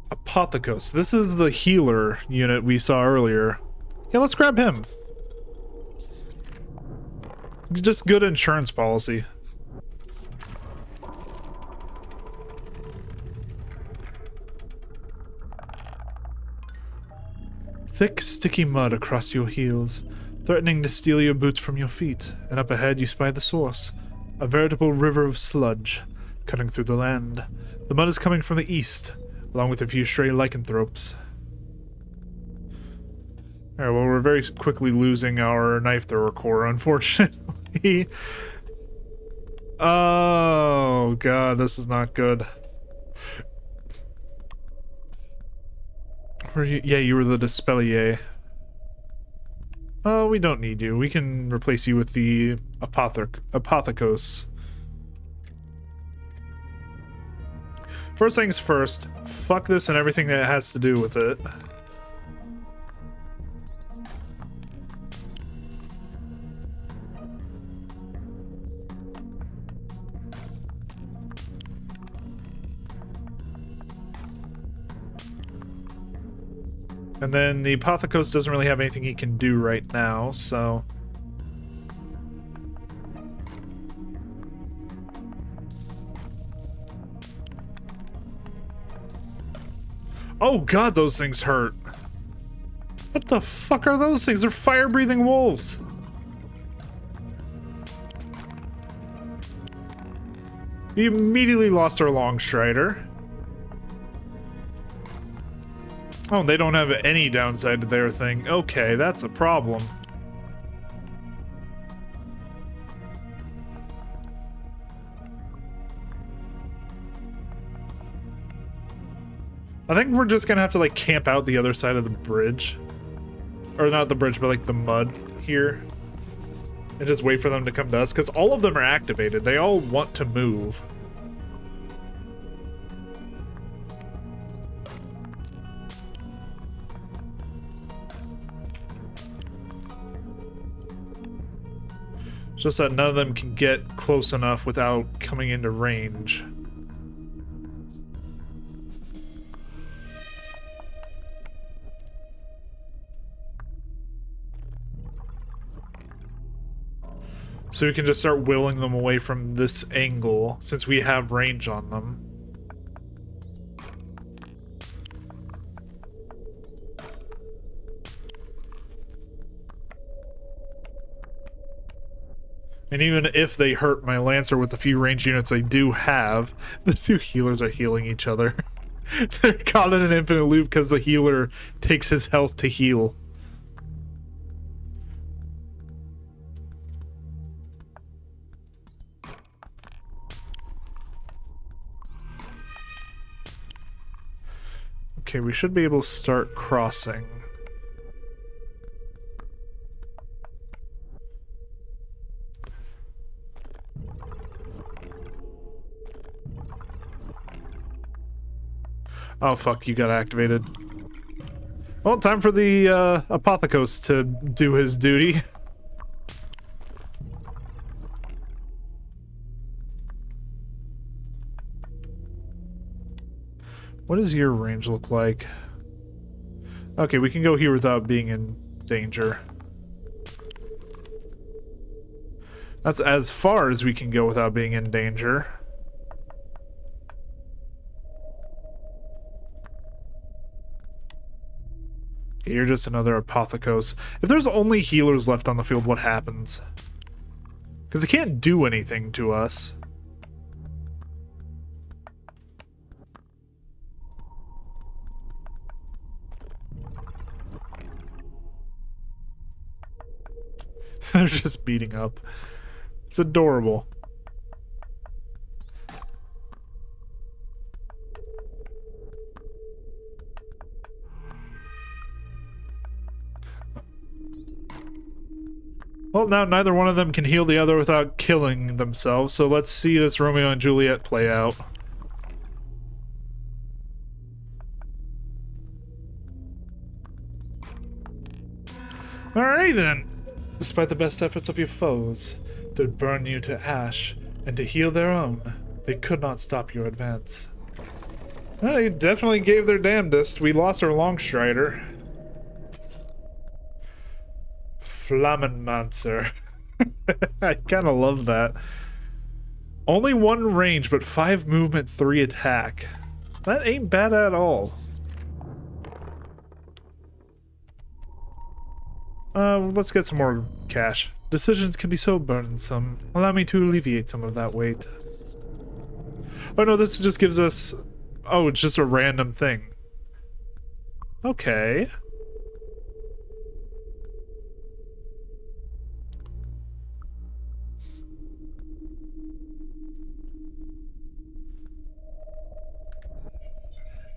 Apothecos. This is the healer unit we saw earlier. Yeah, let's grab him. Just good insurance policy. Thick, sticky mud across your heels, threatening to steal your boots from your feet, and up ahead you spy the source, a veritable river of sludge, cutting through the land. The mud is coming from the east, along with a few stray lycanthropes. Alright, well, we're very quickly losing our knife thrower core, unfortunately. Oh, God, this is not good. Yeah, you were the Dispellier. Oh, we don't need you. We can replace you with the Apothecos. First things first, fuck this and everything that has to do with it. And then the Apothecos doesn't really have anything he can do right now, so... Oh god, those things hurt. What the fuck are those things? They're fire-breathing wolves. We immediately lost our Longstrider. Oh, they don't have any downside to their thing. Okay, that's a problem. I think we're just gonna have to, like, camp out the other side of the bridge. Or not the bridge, but, like, the mud here. And just wait for them to come to us, because all of them are activated. They all want to move. Just that none of them can get close enough without coming into range. So we can just start willing them away from this angle, since we have range on them. And even if they hurt my Lancer with the few range units they do have, the two healers are healing each other. They're caught in an infinite loop because the healer takes his health to heal. Okay, we should be able to start crossing. Oh fuck, you got activated. Well, time for the Apothecos to do his duty. What does your range look like? Okay, we can go here without being in danger. That's as far as we can go without being in danger. Okay, you're just another Apothecos. If there's only healers left on the field, what happens? Because they can't do anything to us. They're just beating up. It's adorable. Well, now neither one of them can heal the other without killing themselves, so let's see this Romeo and Juliet play out. Alright then. Despite the best efforts of your foes to burn you to ash and to heal their own, they could not stop your advance. Well, they definitely gave their damnedest. We lost our Longstrider. Flammenmancer. I kind of love that. Only 1 range, but 5 movement, 3 attack. That ain't bad at all. Let's get some more cash. Decisions can be so burdensome. Allow me to alleviate some of that weight. Oh no, this just gives us... Oh, it's just a random thing. Okay.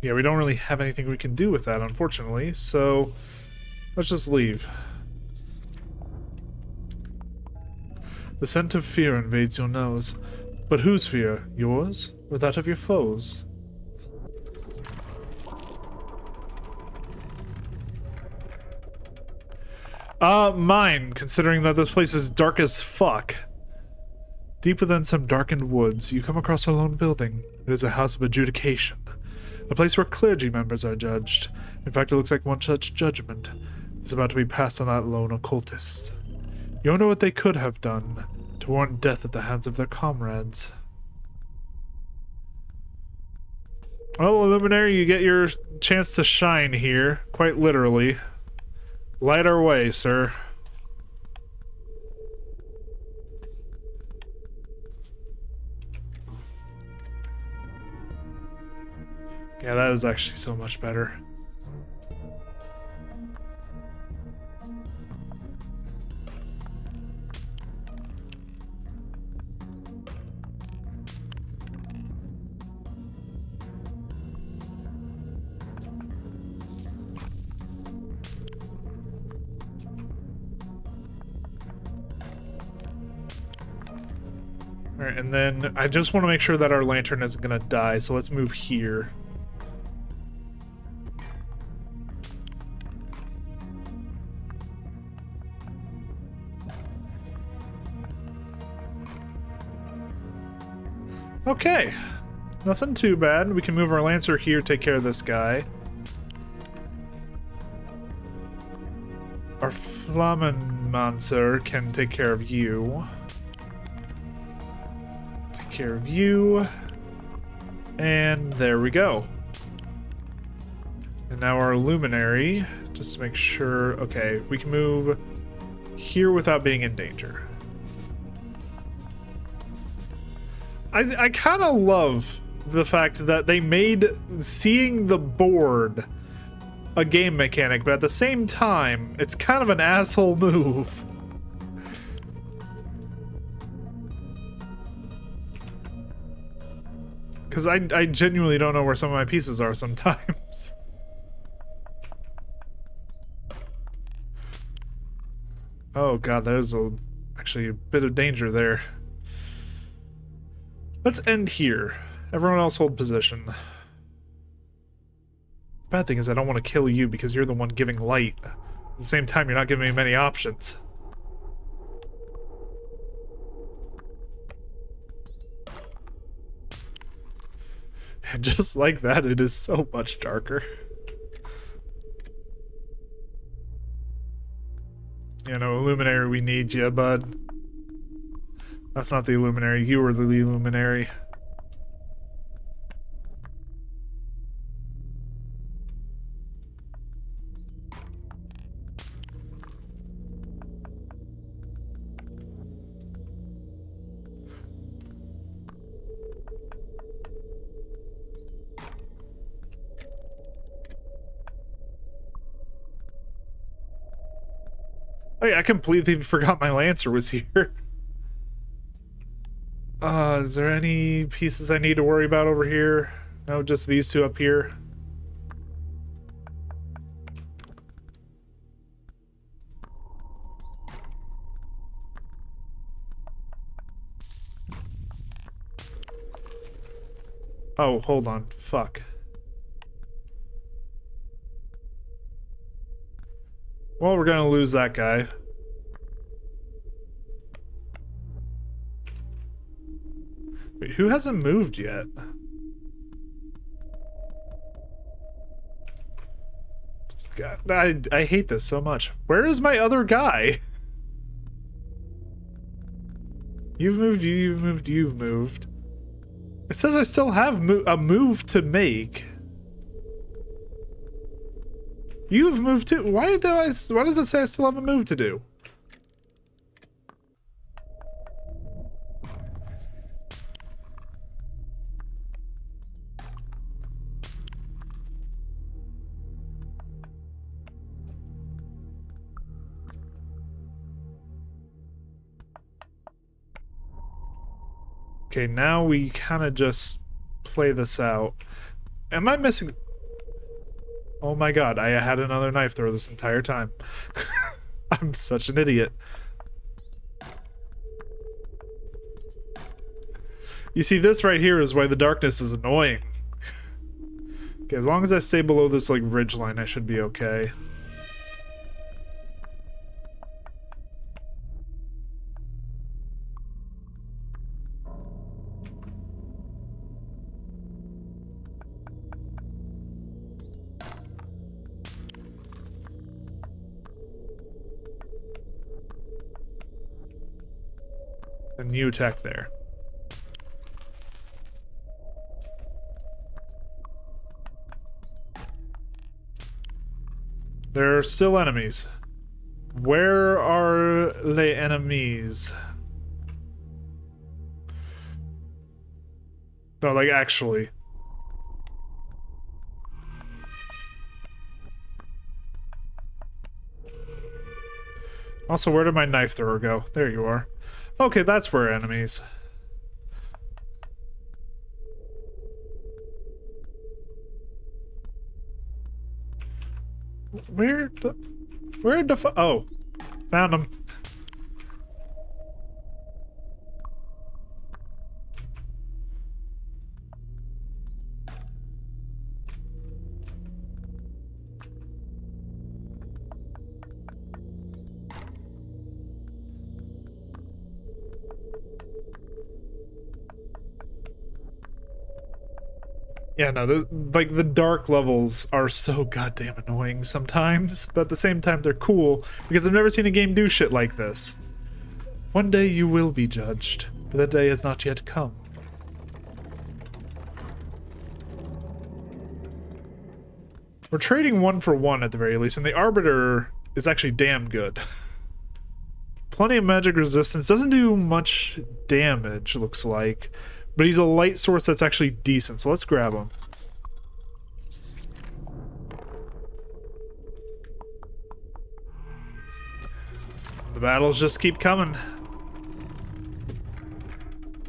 Yeah, we don't really have anything we can do with that, unfortunately, so let's just leave. The scent of fear invades your nose. But whose fear? Yours? Or that of your foes? Mine, considering that this place is dark as fuck. Deep within some darkened woods, you come across a lone building. It is a house of adjudication. A place where clergy members are judged. In fact, it looks like one such judgment is about to be passed on that lone occultist. You wonder what they could have done to warrant death at the hands of their comrades. Well, Illuminary, you get your chance to shine here, quite literally. Light our way, sir. Yeah, that is actually so much better. Alright, and then I just want to make sure that our lantern isn't going to die, so let's move here. Okay, nothing too bad. We can move our Lancer here, take care of this guy. Our Flammenmancer can take care of you. Take care of you. And there we go. And now our Luminary, just to make sure, okay, we can move here without being in danger. I kind of love the fact that they made seeing the board a game mechanic, but at the same time, it's kind of an asshole move. Because I genuinely don't know where some of my pieces are sometimes. Oh god, there's actually a bit of danger there. Let's end here. Everyone else hold position. Bad thing is I don't want to kill you because you're the one giving light. At the same time, you're not giving me many options. And just like that, it is so much darker. You know, Illuminary, we need you, bud. That's not the Illuminary. You were the Illuminary. Oh yeah, I completely forgot my Lancer was here. Is there any pieces I need to worry about over here? No, just these two up here. Oh, hold on. Fuck. Well, we're gonna lose that guy. Wait, who hasn't moved yet? God, I hate this so much. Where is my other guy? You've moved, you've moved, you've moved. It says I still have a move to make. You've moved too. Why does it say I still have a move to do? Okay, now we kind of just play this out. Am I missing... Oh my god, I had another knife throw this entire time. I'm such an idiot. You see, this right here is why the darkness is annoying. Okay, as long as I stay below this, like, ridge line, I should be okay. And you attack there. There are still enemies. Where are the enemies? No, like actually. Also, where did my knife thrower go? There you are. Okay, that's where enemies. Where the oh, found him. Yeah, no, like the dark levels are so goddamn annoying sometimes, but at the same time they're cool because I've never seen a game do shit like this. One day you will be judged, but that day has not yet come. We're trading 1 for 1 at the very least, and the Arbiter is actually damn good. Plenty of magic resistance, doesn't do much damage, looks like. But he's a light source that's actually decent, so let's grab him. The battles just keep coming.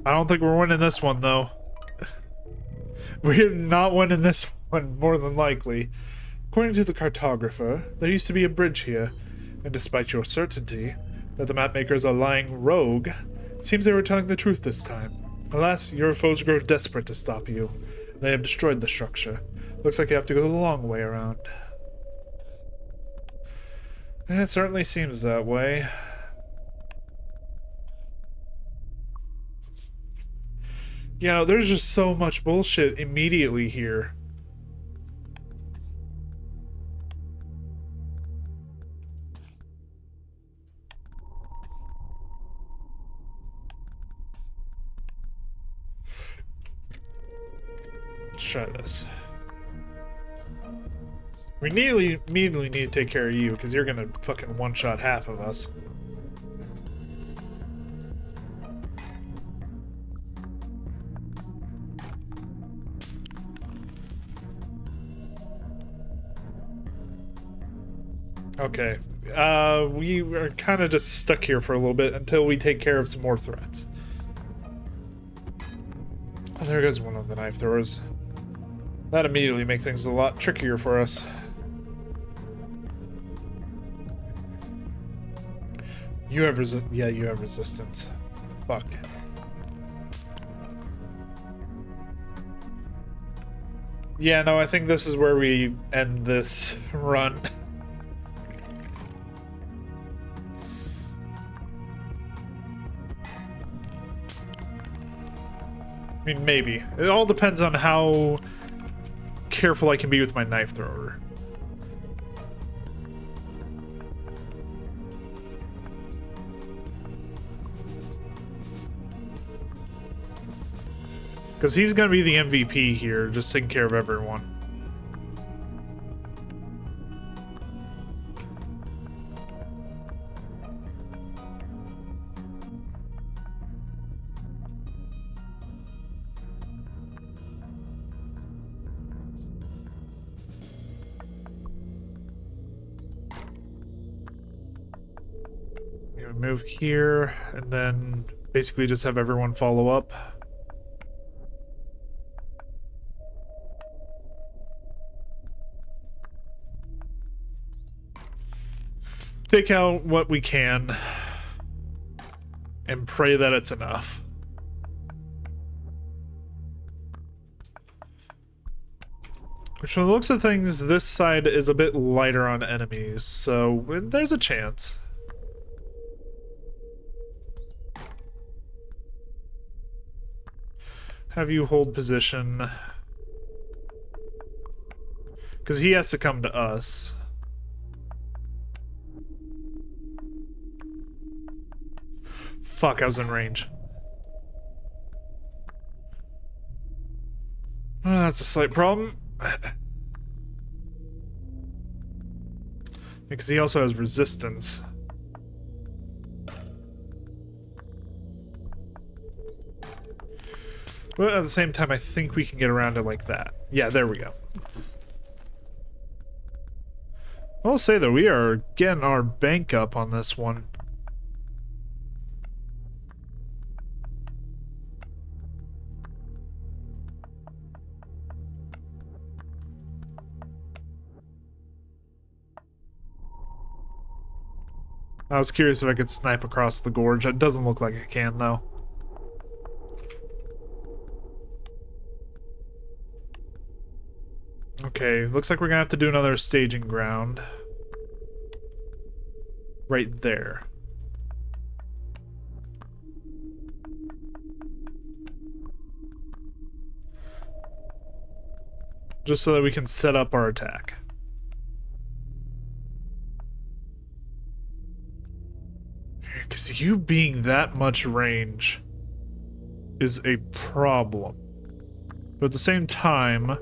I don't think we're winning this one, though. We're not winning this one, more than likely. According to the cartographer, there used to be a bridge here, and despite your certainty that the mapmakers are lying rogue, it seems they were telling the truth this time. Alas, your foes grow desperate to stop you. They have destroyed the structure. Looks like you have to go the long way around. It certainly seems that way. You know, there's just so much bullshit immediately here. Let's try this. We immediately need to take care of you, because you're gonna fucking one-shot half of us. Okay. We are kind of just stuck here for a little bit until we take care of some more threats. Oh, there goes one of the knife throwers. That immediately makes things a lot trickier for us. You have yeah, you have resistance. Fuck. Yeah, no, I think this is where we end this run. I mean, maybe. It all depends on how careful I can be with my knife thrower. Because he's going to be the MVP here, just taking care of everyone. Move here, and then basically just have everyone follow up. Take out what we can and pray that it's enough. Which, from the looks of things, this side is a bit lighter on enemies, so there's a chance. Have you hold position. Because he has to come to us. Fuck, I was in range. Oh, that's a slight problem. Because he also has resistance. But at the same time, I think we can get around it like that. Yeah, there we go. I will say, though, we are getting our bank up on this one. I was curious if I could snipe across the gorge. It doesn't look like I can, though. Okay, looks like we're gonna have to do another staging ground. Right there. Just so that we can set up our attack. Because you being that much range is a problem. But at the same time,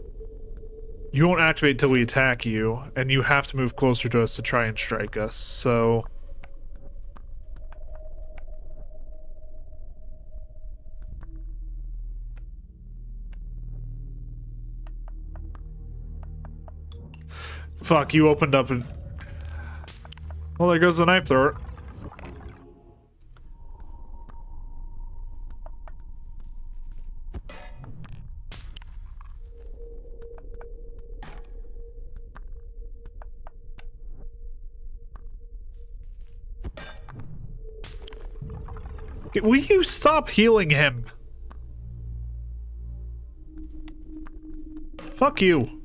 you won't activate till we attack you, and you have to move closer to us to try and strike us, so... Fuck, you opened up and... Well, there goes the knife thrower. Will you stop healing him? Fuck you.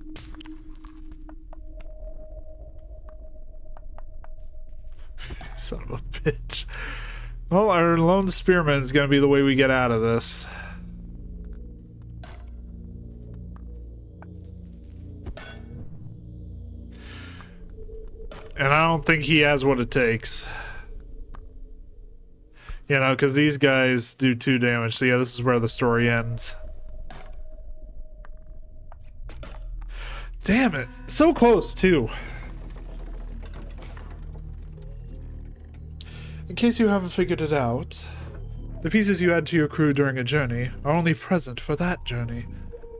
Son of a bitch. Well, our lone spearman is going to be the way we get out of this. And I don't think he has what it takes. You know, because these guys do 2 damage. So yeah, this is where the story ends. Damn it. So close, too. In case you haven't figured it out, the pieces you add to your crew during a journey are only present for that journey.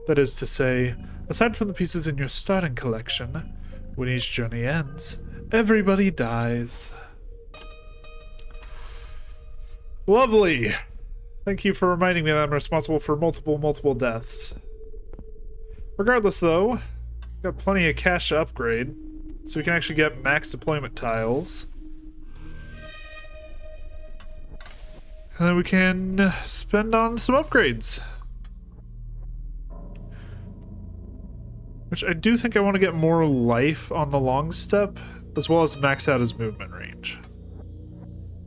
That is to say, aside from the pieces in your starting collection, when each journey ends, everybody dies. Lovely! Thank you for reminding me that I'm responsible for multiple deaths. Regardless, though, got plenty of cash to upgrade, so we can actually get max deployment tiles. And then we can spend on some upgrades. Which I do think I want to get more life on the long step, as well as max out his movement range.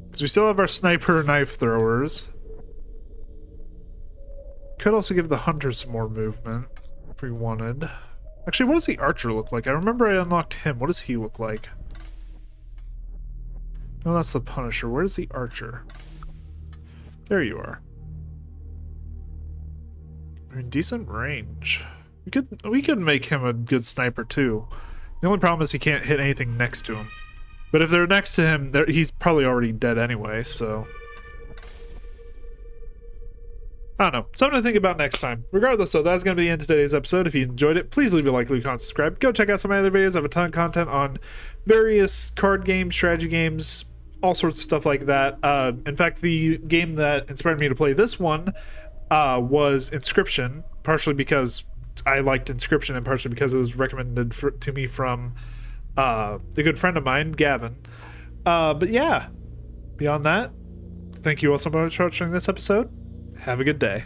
Because we still have our sniper knife throwers. Could also give the hunter some more movement, if we wanted. Actually, what does the archer look like? I remember I unlocked him. What does he look like? No, that's the Punisher. Where's the archer? There you are. I mean, decent range. We could make him a good sniper too. The only problem is he can't hit anything next to him. But if they're next to him, he's probably already dead anyway, so... I don't know. Something to think about next time. Regardless, though, that's going to be the end of today's episode. If you enjoyed it, please leave a like, leave a comment, subscribe. Go check out some of my other videos. I have a ton of content on various card games, strategy games, all sorts of stuff like that. In fact, the game that inspired me to play this one was Inscription, partially because I liked Inscription and partially because it was recommended to me from a good friend of mine, Gavin. But yeah, beyond that, thank you all so much for watching this episode. Have a good day.